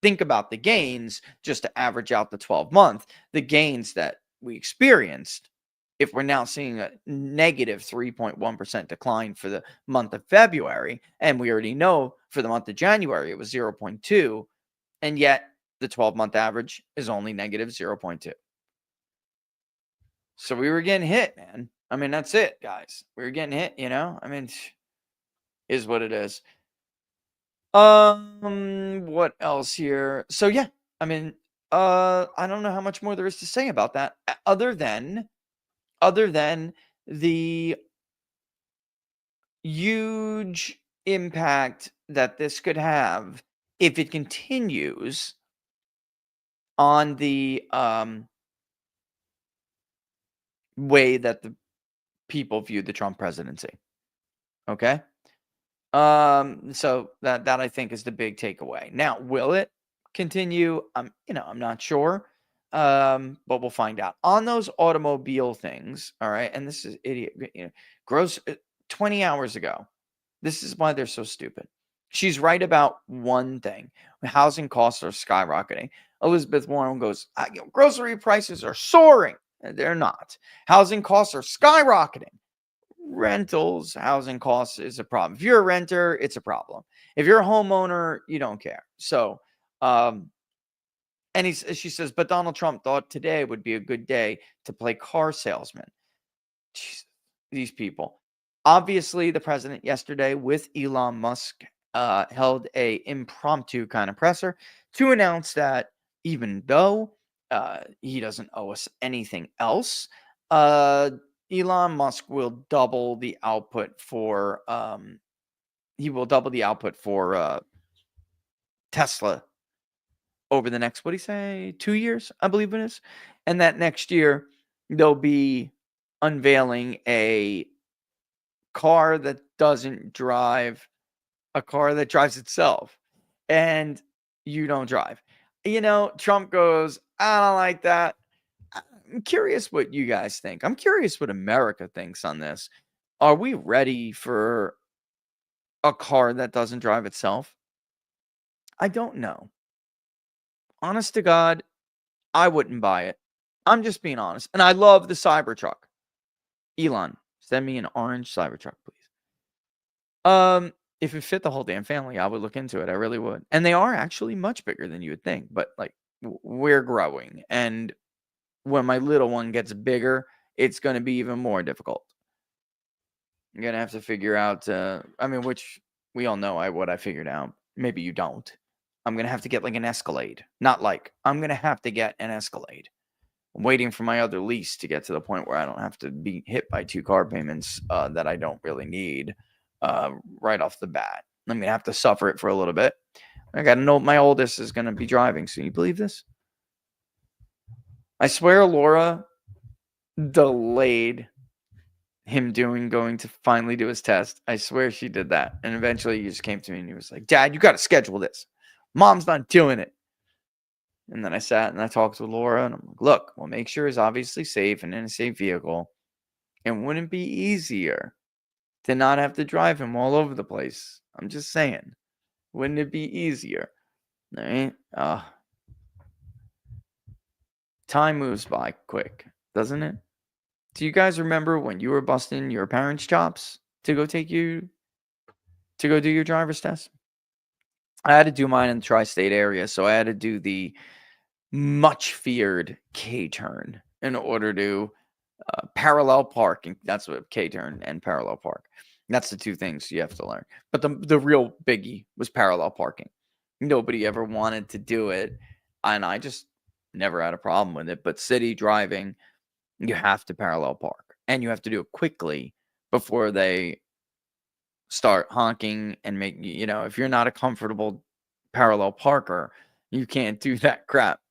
think about the gains, just to average out the 12-month, the gains that we experienced. If we're now seeing a negative 3.1% decline for the month of February, and we already know for the month of January it was 0.2, and yet the 12-month average is only negative 0.2. So we were getting hit, man. I mean, that's it, guys. We were getting hit, I mean, is what it is. What else here? So yeah, I mean, I don't know how much more there is to say about that other than other than the huge impact that this could have if it continues on the way that the people view the Trump presidency. Okay? So that I think is the big takeaway. Now, will it continue? I'm not sure. But we'll find out. On those automobile things, all right, and this is idiot, gross 20 hours ago. This is why they're so stupid. She's right about one thing. Housing costs are skyrocketing. Elizabeth Warren goes, grocery prices are soaring. They're not. Housing costs are skyrocketing. Rentals, housing costs is a problem. If you're a renter, it's a problem. If you're a homeowner, you don't care. So, and she says, but Donald Trump thought today would be a good day to play car salesman. Jeez, these people. Obviously, the president yesterday with Elon Musk held a impromptu kind of presser to announce that even though he doesn't owe us anything else, Elon Musk will double the output for Tesla over the next, what do you say, 2 years, I believe it is. And that next year, they'll be unveiling a car that doesn't drive, a car that drives itself. And you don't drive. Trump goes, I don't like that. I'm curious what you guys think. I'm curious what America thinks on this. Are we ready for a car that doesn't drive itself? I don't know. Honest to God, I wouldn't buy it. I'm just being honest. And I love the Cybertruck. Elon, send me an orange Cybertruck, please. If it fit the whole damn family, I would look into it. I really would. And they are actually much bigger than you would think. But like, we're growing. And when my little one gets bigger, it's going to be even more difficult. I'm going to have to figure out, which we all know what I figured out. Maybe you don't. I'm going to have to get like an Escalade. I'm going to have to get an Escalade. I'm waiting for my other lease to get to the point where I don't have to be hit by 2 car payments that I don't really need right off the bat. I'm going to have to suffer it for a little bit. I got to know my oldest is going to be driving. So you believe this? I swear Laura delayed him going to finally do his test. I swear she did that. And eventually he just came to me and he was like, Dad, you got to schedule this. Mom's not doing it. And then I sat and I talked to Laura and I'm like, look, we'll make sure he's obviously safe and in a safe vehicle. And wouldn't it be easier to not have to drive him all over the place? I'm just saying. Wouldn't it be easier? All right. Time moves by quick, doesn't it? Do you guys remember when you were busting your parents' chops to go do your driver's test? I had to do mine in the tri-state area, so I had to do the much feared K-turn in order to parallel parking. That's what K-turn and parallel park. That's the 2 things you have to learn. But the real biggie was parallel parking. Nobody ever wanted to do it, and I just never had a problem with it. But city driving, you have to parallel park, and you have to do it quickly before they start honking and make, if you're not a comfortable parallel parker, you can't do that crap,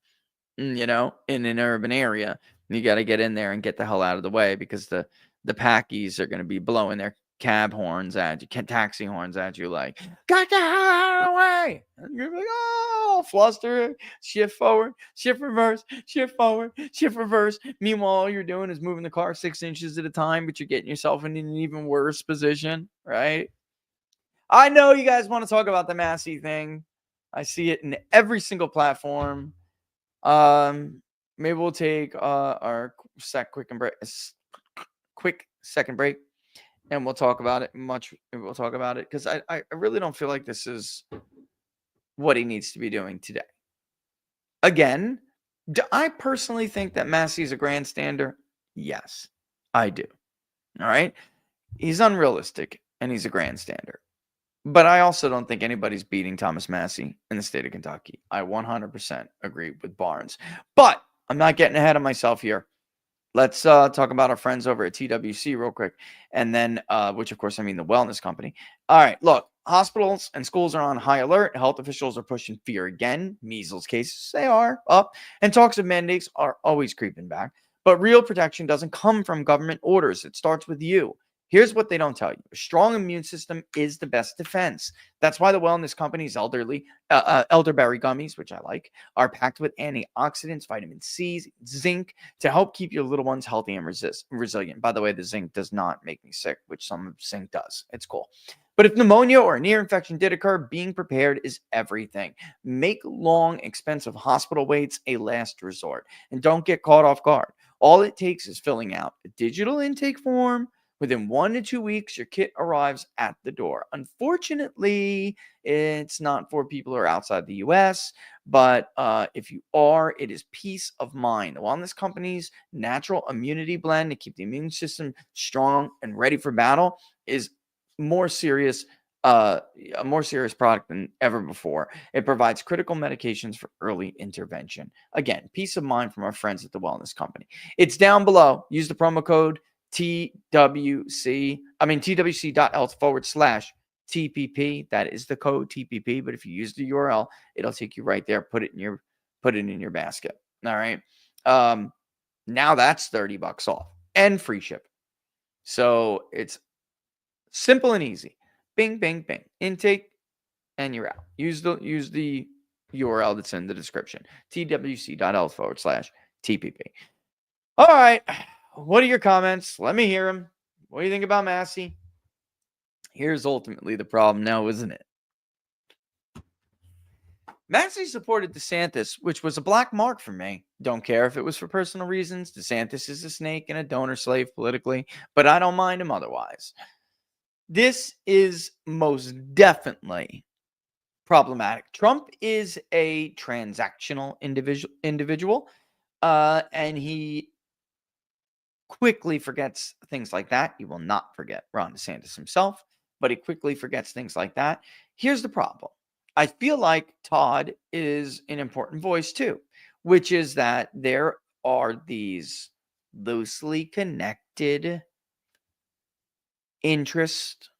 in an urban area. You got to get in there and get the hell out of the way because the packies are going to be blowing their cab horns at you, taxi horns at you, like, get the hell out of the way. And you're like, oh, fluster, shift forward, shift reverse, shift forward, shift reverse. Meanwhile, all you're doing is moving the car 6 inches at a time, but you're getting yourself in an even worse position, right? I know you guys want to talk about the Massey thing. I see it in every single platform. Maybe we'll take our quick second break, and we'll talk about it We'll talk about it because I really don't feel like this is what he needs to be doing today. Again, do I personally think that Massey's a grandstander? Yes, I do. All right. He's unrealistic and he's a grandstander. But I also don't think anybody's beating Thomas Massey in the state of Kentucky. I 100% agree with Barnes. But I'm not getting ahead of myself here. Let's talk about our friends over at TWC real quick. And then, which of course, I mean the wellness company. All right, look, hospitals and schools are on high alert. Health officials are pushing fear again. Measles cases, they are up. And talks of mandates are always creeping back. But real protection doesn't come from government orders. It starts with you. Here's what they don't tell you. A strong immune system is the best defense. That's why the wellness company's elderberry gummies, which I like, are packed with antioxidants, vitamin C, zinc, to help keep your little ones healthy and resilient. By the way, the zinc does not make me sick, which some zinc does. It's cool. But if pneumonia or an ear infection did occur, being prepared is everything. Make long, expensive hospital waits a last resort. And don't get caught off guard. All it takes is filling out a digital intake form. Within 1 to 2 weeks, your kit arrives at the door. Unfortunately, it's not for people who are outside the US, but if you are, it is peace of mind. The wellness company's natural immunity blend to keep the immune system strong and ready for battle is a more serious product than ever before. It provides critical medications for early intervention. Again, peace of mind from our friends at the wellness company. It's down below. Use the promo code TWC.health/TPP. That is the code TPP. But if you use the URL, it'll take you right there. Put it in your basket. All right. Now that's $30 off and free ship. So it's simple and easy. Bing, bing, bing. Intake, and you're out. Use the URL that's in the description. TWC.health/TPP. All right. What are your comments? Let me hear them. What do you think about Massey? Here's ultimately the problem now, isn't it? Massey supported DeSantis, which was a black mark for me. Don't care if it was for personal reasons. DeSantis is a snake and a donor slave politically, but I don't mind him otherwise. This is most definitely problematic. Trump is a transactional individual, and he quickly forgets things like that. He will not forget Ron DeSantis himself, but he quickly forgets things like that. Here's the problem. I feel like Todd is an important voice too, which is that there are these loosely connected interests,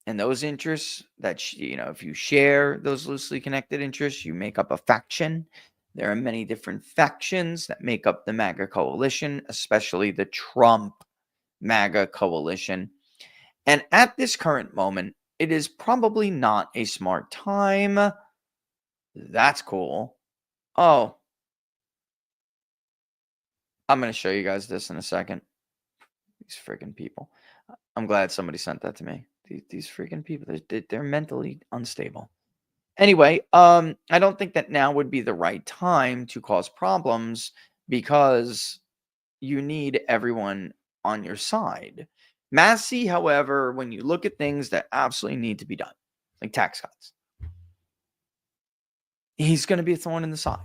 and those interests that, if you share those loosely connected interests, you make up a faction. There are many different factions that make up the MAGA coalition, especially the Trump MAGA coalition. And at this current moment, it is probably not a smart time. That's cool. Oh, I'm going to show you guys this in a second. These freaking people. I'm glad somebody sent that to me. These freaking people, they're mentally unstable. Anyway, I don't think that now would be the right time to cause problems because you need everyone on your side. Massey, however, when you look at things that absolutely need to be done, like tax cuts, he's going to be a thorn in the side.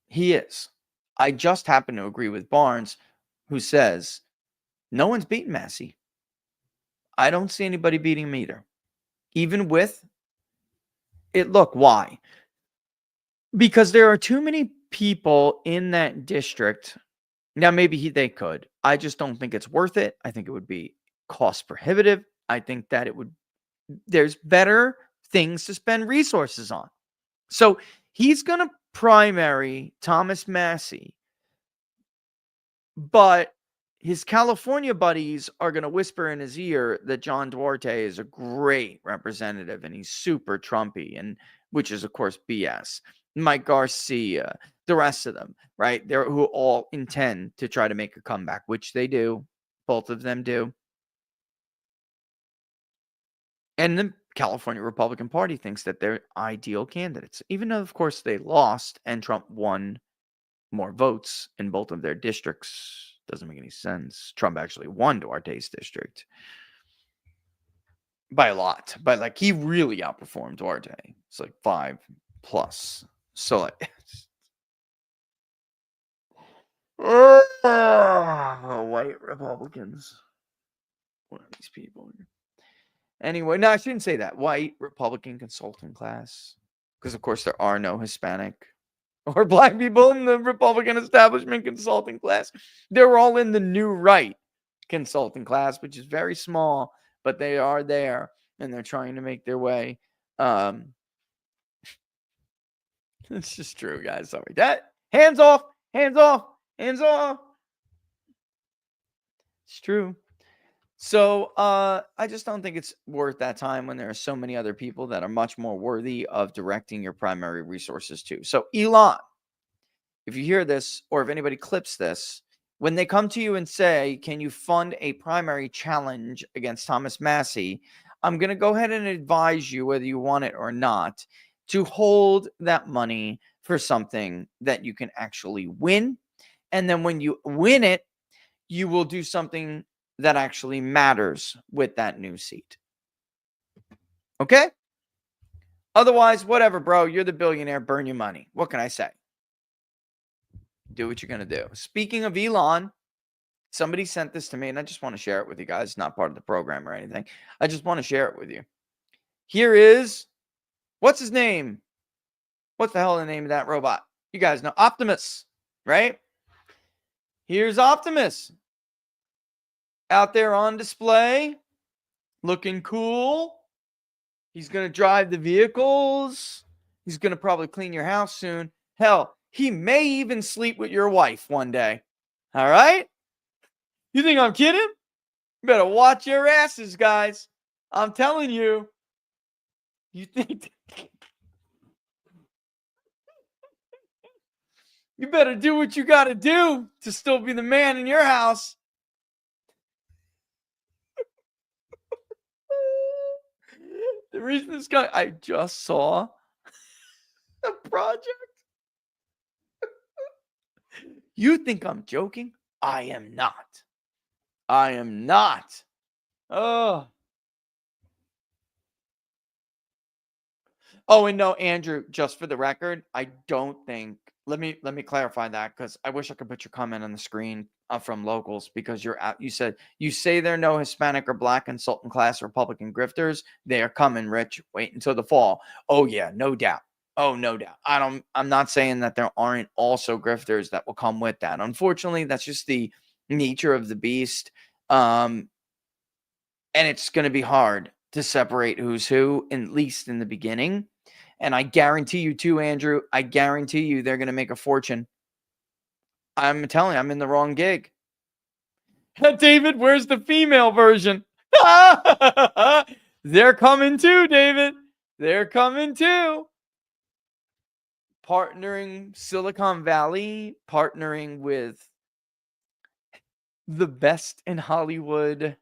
He is. I just happen to agree with Barnes, who says no one's beating Massey. I don't see anybody beating him either. Even with it, look, why? Because there are too many people in that district. Now, maybe they could. I just don't think it's worth it. I think it would be cost prohibitive. I think that there's better things to spend resources on. So he's going to primary Thomas Massey, but his California buddies are going to whisper in his ear that John Duarte is a great representative and he's super Trumpy, and which is, of course, BS. Mike Garcia, the rest of them, right? They're who all intend to try to make a comeback, which they do. Both of them do. And the California Republican Party thinks that they're ideal candidates, even though, of course, they lost and Trump won more votes in both of their districts. Doesn't make any sense. Trump actually won Duarte's district by a lot, but like he really outperformed Duarte. It's like 5+. So like, white Republicans. What are these people? Anyway, no, I shouldn't say that. White Republican consultant class, because of course there are no Hispanic or black people in the Republican establishment consulting class. They're all in the new right consulting class, which is very small, but they are there and they're trying to make their way. It's just true, guys. Sorry. That hands off, hands off, hands off. It's true. So I just don't think it's worth that time when there are so many other people that are much more worthy of directing your primary resources to. So Elon, if you hear this or if anybody clips this, when they come to you and say, can you fund a primary challenge against Thomas Massey? I'm going to go ahead and advise you, whether you want it or not, to hold that money for something that you can actually win. And then when you win it, you will do something that actually matters with that new seat. Okay? Otherwise, whatever, bro. You're the billionaire. Burn your money. What can I say? Do what you're going to do. Speaking of Elon, somebody sent this to me, and I just want to share it with you guys. It's not part of the program or anything. I just want to share it with you. Here is, what's his name? What's the hell the name of that robot? You guys know. Optimus, right? Here's Optimus. Out there on display. Looking cool. He's going to drive the vehicles. He's going to probably clean your house soon. Hell, he may even sleep with your wife one day. All right? You think I'm kidding? You better watch your asses, guys. I'm telling you. You think... You better do what you got to do to still be the man in your house. The reason this guy... I just saw a project. You think I'm joking? I am not. I am not. Oh. Oh, and no, Andrew, just for the record, I don't think, let me clarify that, because I wish I could put your comment on the screen from locals, because you're out. You said, you say there are no Hispanic or black consultant class Republican grifters. They are coming, Rich. Wait until the fall. Oh yeah, no doubt. Oh, no doubt. I'm not saying that there aren't also grifters that will come with that. Unfortunately, that's just the nature of the beast. And it's going to be hard to separate who's who, at least in the beginning. And I guarantee you too, Andrew, I guarantee you they're going to make a fortune. I'm telling you, I'm in the wrong gig. David, where's the female version? They're coming too, David. They're coming too. Partnering Silicon Valley, partnering with the best in Hollywood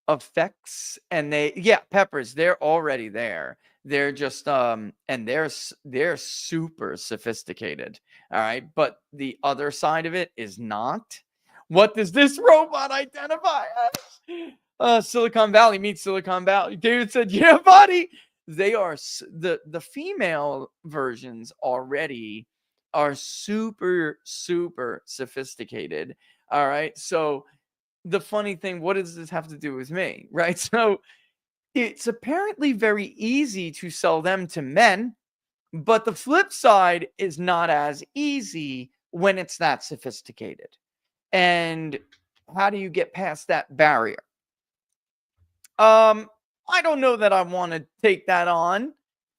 effects, and Peppers, they're already there. They're just and they're super sophisticated. All right, but the other side of it is not. What does this robot identify as? Silicon Valley meets Silicon Valley. David said, "Yeah, buddy." They are the female versions already are super sophisticated. All right, so the funny thing, what does this have to do with me, right? So it's apparently very easy to sell them to men, but the flip side is not as easy when it's that sophisticated. And how do you get past that barrier? I don't know that I want to take that on,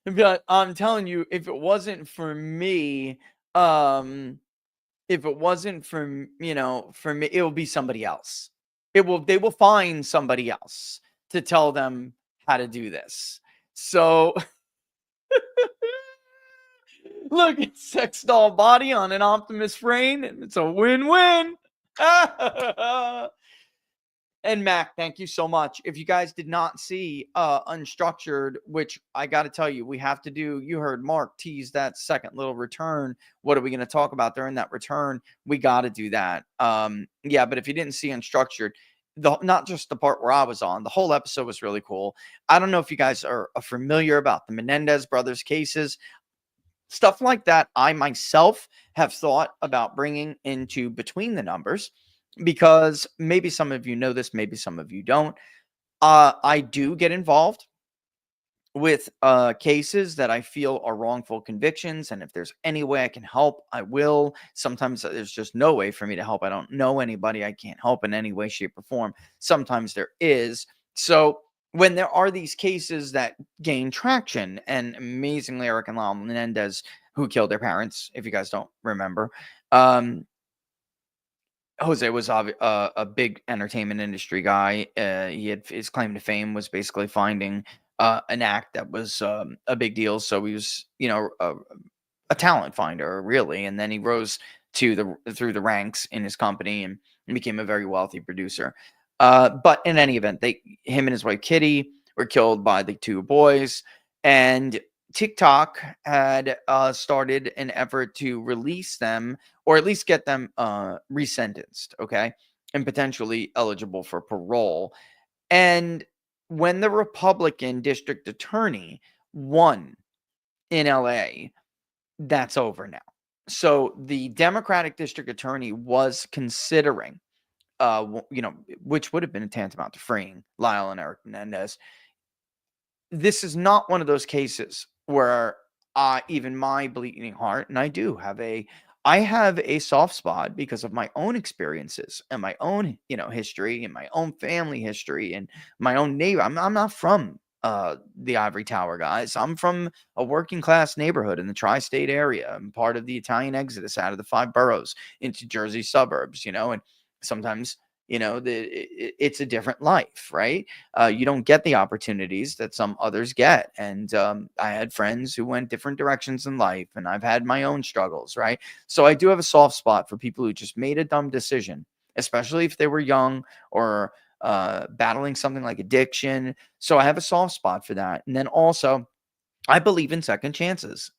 but I'm telling you, if it wasn't for me, if it wasn't for me, it will be somebody else. They will find somebody else to tell them how to do this. So look, it's sex doll body on an Optimus frame, and it's a win-win. And Mac, thank you so much. If you guys did not see Unstructured, which I got to tell you, we have to do, you heard Mark tease that second little return. What are we going to talk about during that return? We got to do that. Yeah, but if you didn't see Unstructured, not just the part where I was on, the whole episode was really cool. I don't know if you guys are familiar about the Menendez brothers cases. Stuff like that, I myself have thought about bringing into Between the Numbers, because maybe some of you know this, maybe some of you don't. I do get involved with cases that I feel are wrongful convictions, and if there's any way I can help, I will. Sometimes there's just no way for me to help. I don't know anybody I can't help in any way, shape, or form. Sometimes there is. So when there are these cases that gain traction, and amazingly, Eric and Lyle Menendez, who killed their parents, if you guys don't remember, Jose was a big entertainment industry guy. He had his claim to fame was basically finding an act that was a big deal. So he was, a talent finder, really. And then he rose through the ranks in his company and became a very wealthy producer. But in any event, him and his wife Kitty were killed by the two boys, and TikTok had started an effort to release them, or at least get them resentenced, okay, and potentially eligible for parole. And when the Republican district attorney won in LA, that's over now. So the Democratic district attorney was considering, which would have been tantamount to freeing Lyle and Eric Menendez. This is not one of those cases where even my bleeding heart, and I have a soft spot because of my own experiences and my own, history and my own family history and my own neighbor. I'm not from the Ivory Tower, guys. I'm from a working class neighborhood in the tri-state area. I'm part of the Italian exodus out of the 5 boroughs into Jersey suburbs, and sometimes it's a different life, right? You don't get the opportunities that some others get. And I had friends who went different directions in life, and I've had my own struggles, right? So I do have a soft spot for people who just made a dumb decision, especially if they were young or battling something like addiction. So I have a soft spot for that. And then also, I believe in second chances,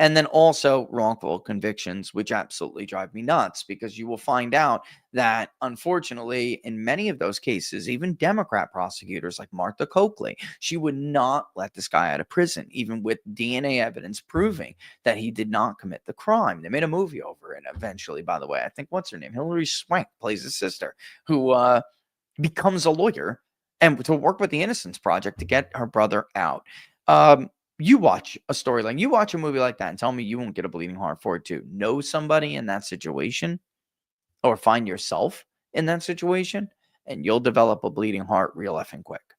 and then also wrongful convictions, which absolutely drive me nuts, because you will find out that, unfortunately, in many of those cases, even Democrat prosecutors like Martha Coakley, she would not let this guy out of prison, even with DNA evidence proving that he did not commit the crime. They made a movie over it eventually, by the way. I think, what's her name? Hilary Swank plays his sister, who becomes a lawyer and to work with the Innocence Project to get her brother out. You watch a movie like that and tell me you won't get a bleeding heart for it too. Know somebody in that situation, or find yourself in that situation, and you'll develop a bleeding heart real effing quick.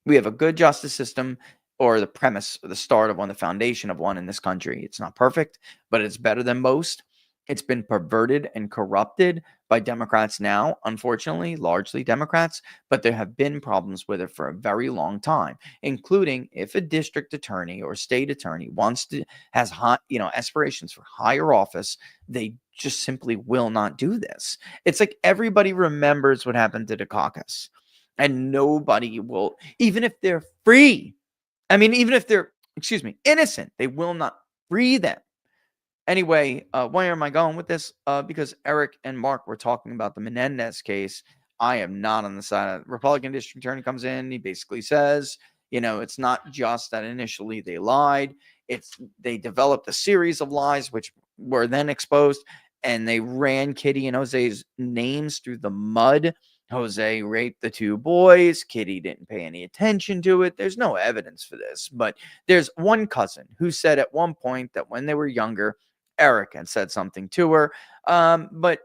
We have a good justice system, or the premise, or the start of one, the foundation of one in this country. It's not perfect, but it's better than most. It's been perverted and corrupted by Democrats now, unfortunately, largely Democrats, but there have been problems with it for a very long time, including if a district attorney or state attorney has high, aspirations for higher office, they just simply will not do this. It's like everybody remembers what happened to the caucus, and nobody will, even if they're free. I mean, even if they're, innocent, they will not free them. Anyway, where am I going with this? Because Eric and Mark were talking about the Menendez case. I am not on the side of the Republican district attorney. Comes in, he basically says, it's not just that initially they lied. They developed a series of lies which were then exposed, and they ran Kitty and Jose's names through the mud. Jose raped the 2 boys. Kitty didn't pay any attention to it. There's no evidence for this, but there's one cousin who said at one point that when they were younger, Eric had said something to her. But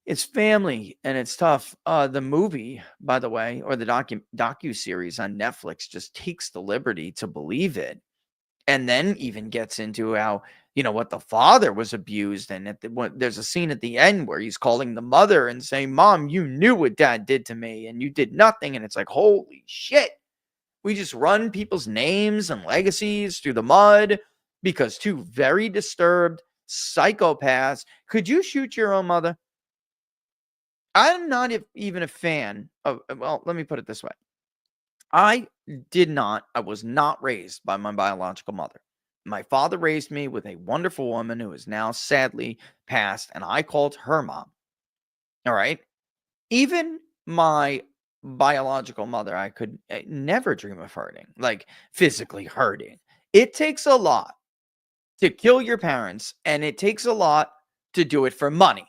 it's family and it's tough. The movie, by the way, or the docu-series on Netflix just takes the liberty to believe it, and then even gets into how, what the father was abused. And there's a scene at the end where he's calling the mother and saying, "Mom, you knew what dad did to me and you did nothing." And it's like, holy shit. We just run people's names and legacies through the mud because 2 very disturbed psychopaths. Could you shoot your own mother? I'm not even a fan of, well, let me put it this way. I was not raised by my biological mother. My father raised me with a wonderful woman who is now sadly passed, and I called her mom. All right. Even my biological mother, I could never dream of hurting, like physically hurting. It takes a lot to kill your parents, and it takes a lot to do it for money,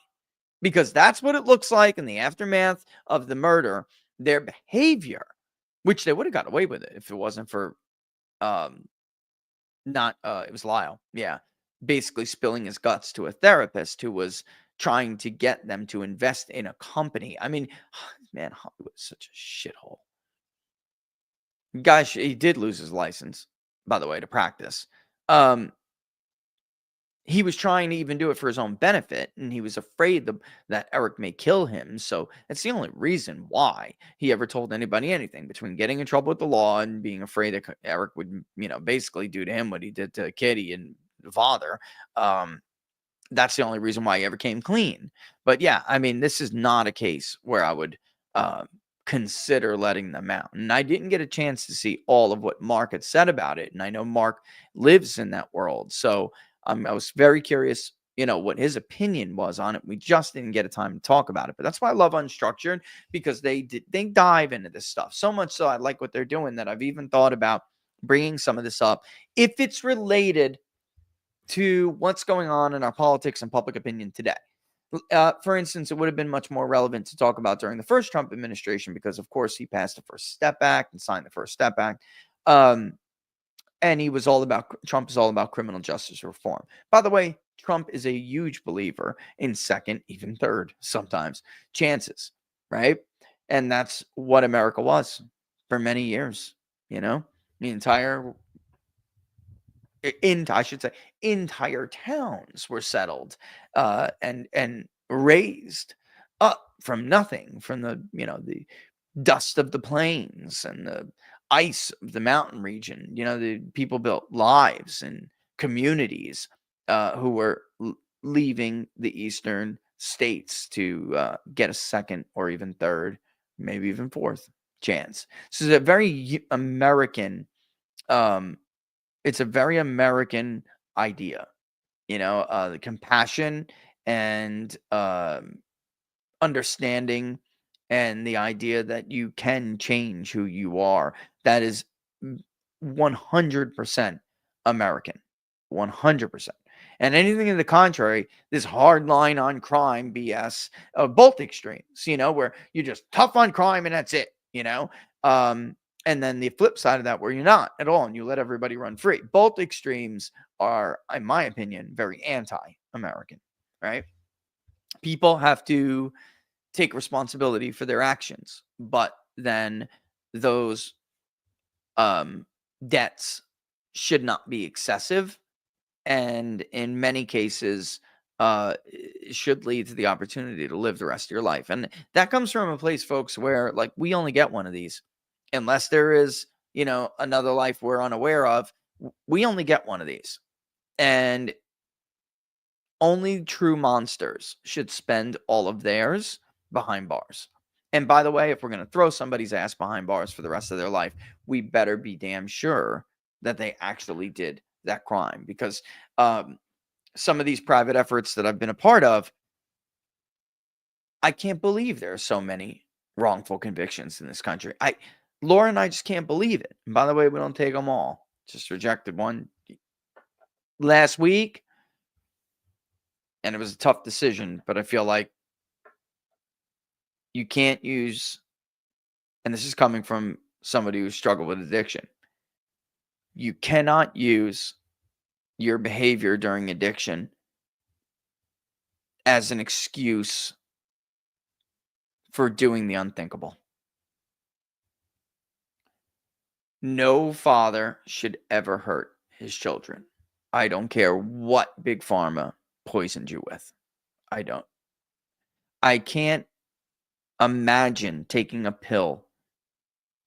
because that's what it looks like in the aftermath of the murder. Their behavior which they would have got away with it if it wasn't for not it was Lyle. Yeah. Basically spilling his guts to a therapist who was trying to get them to invest in a company. I mean, man, Hollywood is such a shithole. Guy, he did lose his license, by the way, to practice. He was trying to even do it for his own benefit, and he was afraid that Eric may kill him. So that's the only reason why he ever told anybody anything, between getting in trouble with the law and being afraid that Eric would, basically do to him what he did to Kitty and the father. That's the only reason why he ever came clean. But yeah, I mean, this is not a case where I would consider letting them out. And I didn't get a chance to see all of what Mark had said about it. And I know Mark lives in that world. So I was very curious, what his opinion was on it. We just didn't get a time to talk about it. But that's why I love Unstructured, because they dive into this stuff. So much so I like what they're doing that I've even thought about bringing some of this up if it's related to what's going on in our politics and public opinion today. For instance, it would have been much more relevant to talk about during the first Trump administration, because, of course, he passed the First Step Act and signed the First Step Act. And Trump is all about criminal justice reform. By the way, Trump is a huge believer in second, even third, sometimes, chances, right? And that's what America was for many years, the entire towns were settled and raised up from nothing, from the dust of the plains and the ice of the mountain region. The people built lives and communities who were leaving the eastern states to get a second or even third, maybe even fourth chance. So it's a very American it's a very American idea, the compassion and understanding, and the idea that you can change who you are. That is 100% American, 100%. And anything to the contrary, this hard line on crime BS of both extremes, where you're just tough on crime and that's it, and then the flip side of that, where you're not at all and you let everybody run free. Both extremes are, in my opinion, very anti-American, right? People have to take responsibility for their actions, but then those debts should not be excessive, and in many cases should lead to the opportunity to live the rest of your life. And that comes from a place, folks, where we only get one of these, unless there is another life we're unaware of. We only get one of these, and only true monsters should spend all of theirs behind bars. And by the way, if we're going to throw somebody's ass behind bars for the rest of their life, we better be damn sure that they actually did that crime, because some of these private efforts that I've been a part of, I can't believe there are so many wrongful convictions in this country. Laura and I just can't believe it. And by the way, we don't take them all. Just rejected one last week, and it was a tough decision, but I feel like you can't use, and this is coming from somebody who struggled with addiction, you cannot use your behavior during addiction as an excuse for doing the unthinkable. No father should ever hurt his children. I don't care what Big Pharma poisoned you with. I can't imagine taking a pill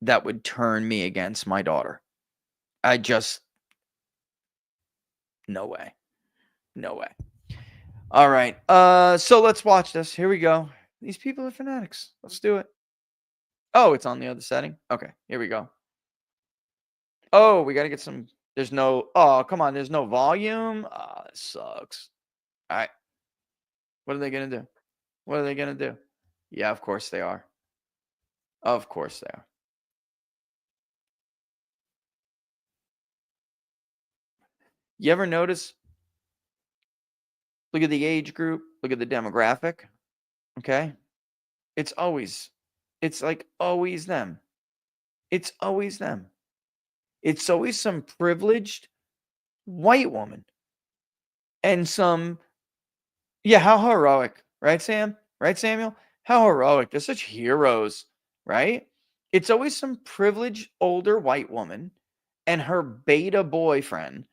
that would turn me against my daughter. No way. No way. All right. So let's watch this. Here we go. These people are fanatics. Let's do it. Oh, it's on the other setting. Okay, here we go. Oh, we got to get some. Oh, come on. There's no volume. Ah, this sucks. All right. What are they going to do? What are they going to do? Yeah, of course they are. Of course they are. You ever notice? Look at the age group. Look at the demographic. Okay. It's always them. It's always them. It's always some privileged white woman and some, yeah, how heroic, right, Sam? Right, Samuel? How heroic. They're such heroes, right? It's always some privileged older white woman and her beta boyfriend.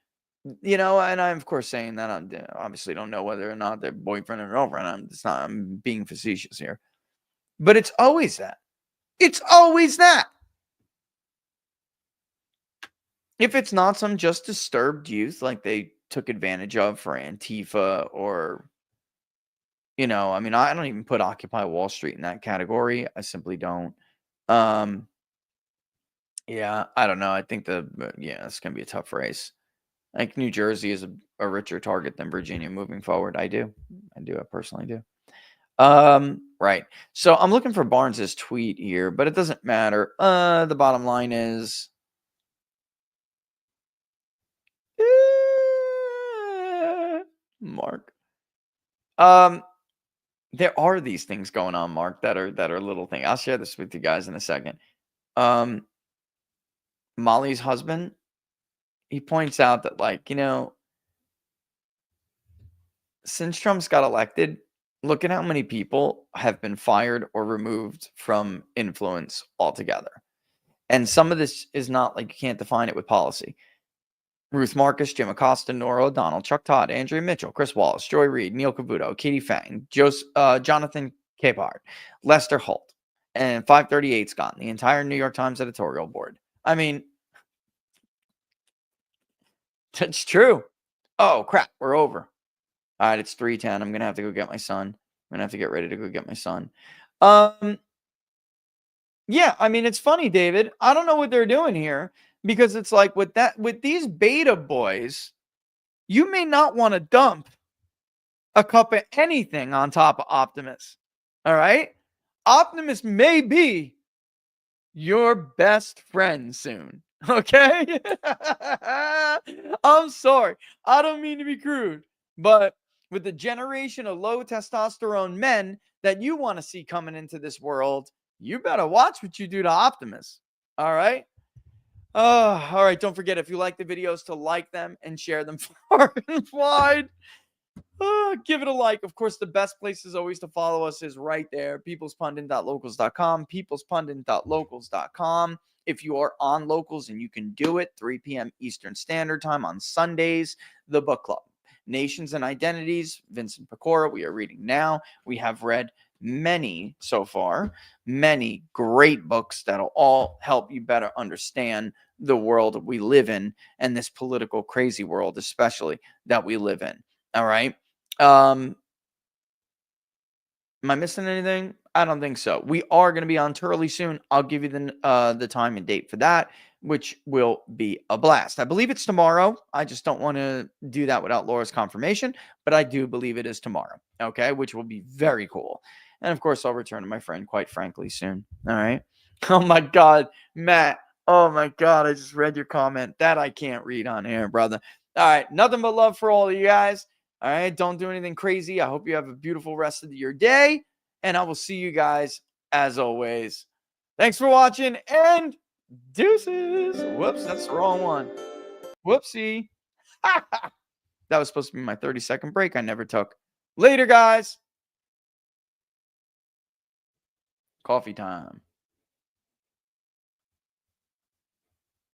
And I'm of course saying that I obviously don't know whether or not they're boyfriend or girlfriend. I'm being facetious here. But it's always that. It's always that. If it's not some just disturbed youth like they took advantage of for Antifa or, I don't even put Occupy Wall Street in that category. I simply don't. Yeah, I don't know. I think it's going to be a tough race. I think New Jersey is a richer target than Virginia moving forward. I do. I personally do. Right. So I'm looking for Barnes's tweet here, but it doesn't matter. The bottom line is Mark. There are these things going on, Mark, that are little things. I'll share this with you guys in a second. Molly's husband, he points out that, since Trump's got elected, look at how many people have been fired or removed from influence altogether. And some of this is not like you can't define it with policy. Ruth Marcus, Jim Acosta, Nora O'Donnell, Chuck Todd, Andrea Mitchell, Chris Wallace, Joy Reid, Neil Cavuto, Katie Fang, Jonathan Capehart, Lester Holt, and 538 Scott, the entire New York Times editorial board. I mean, that's true. Oh, crap. We're over. All right, it's 3:10. I'm going to have to go get my son. I'm going to have to get ready to go get my son. Yeah, it's funny, David. I don't know what they're doing here because it's like with these beta boys, you may not want to dump a cup of anything on top of Optimus. All right? Optimus may be your best friend soon. Okay? I'm sorry. I don't mean to be crude, but with the generation of low testosterone men that you want to see coming into this world, you better watch what you do to Optimus. All right? All right. Don't forget, if you like the videos, to like them and share them far and wide. Give it a like. Of course, the best place is always to follow us is right there, peoplespundit.locals.com, peoplespundit.locals.com. If you are on Locals and you can do it, 3 p.m. Eastern Standard Time on Sundays, the book club, Nations and Identities, Vincent Pecora, we are reading now. We have read many so far, many great books that'll all help you better understand the world we live in and this political crazy world, especially that we live in. All right. Am I missing anything? I don't think so. We are going to be on Turley soon. I'll give you the time and date for that, which will be a blast. I believe it's tomorrow. I just don't want to do that without Laura's confirmation, but I do believe it is tomorrow. Okay, which will be very cool. And of course, I'll return to my friend, quite frankly, soon. All right. Oh my God, Matt. Oh my God, I just read your comment. That I can't read on air, brother. All right, nothing but love for all of you guys. All right, don't do anything crazy. I hope you have a beautiful rest of your day, and I will see you guys as always. Thanks for watching, and deuces. Whoops, that's the wrong one. Whoopsie. That was supposed to be my 30-second break I never took. Later, guys. Coffee time.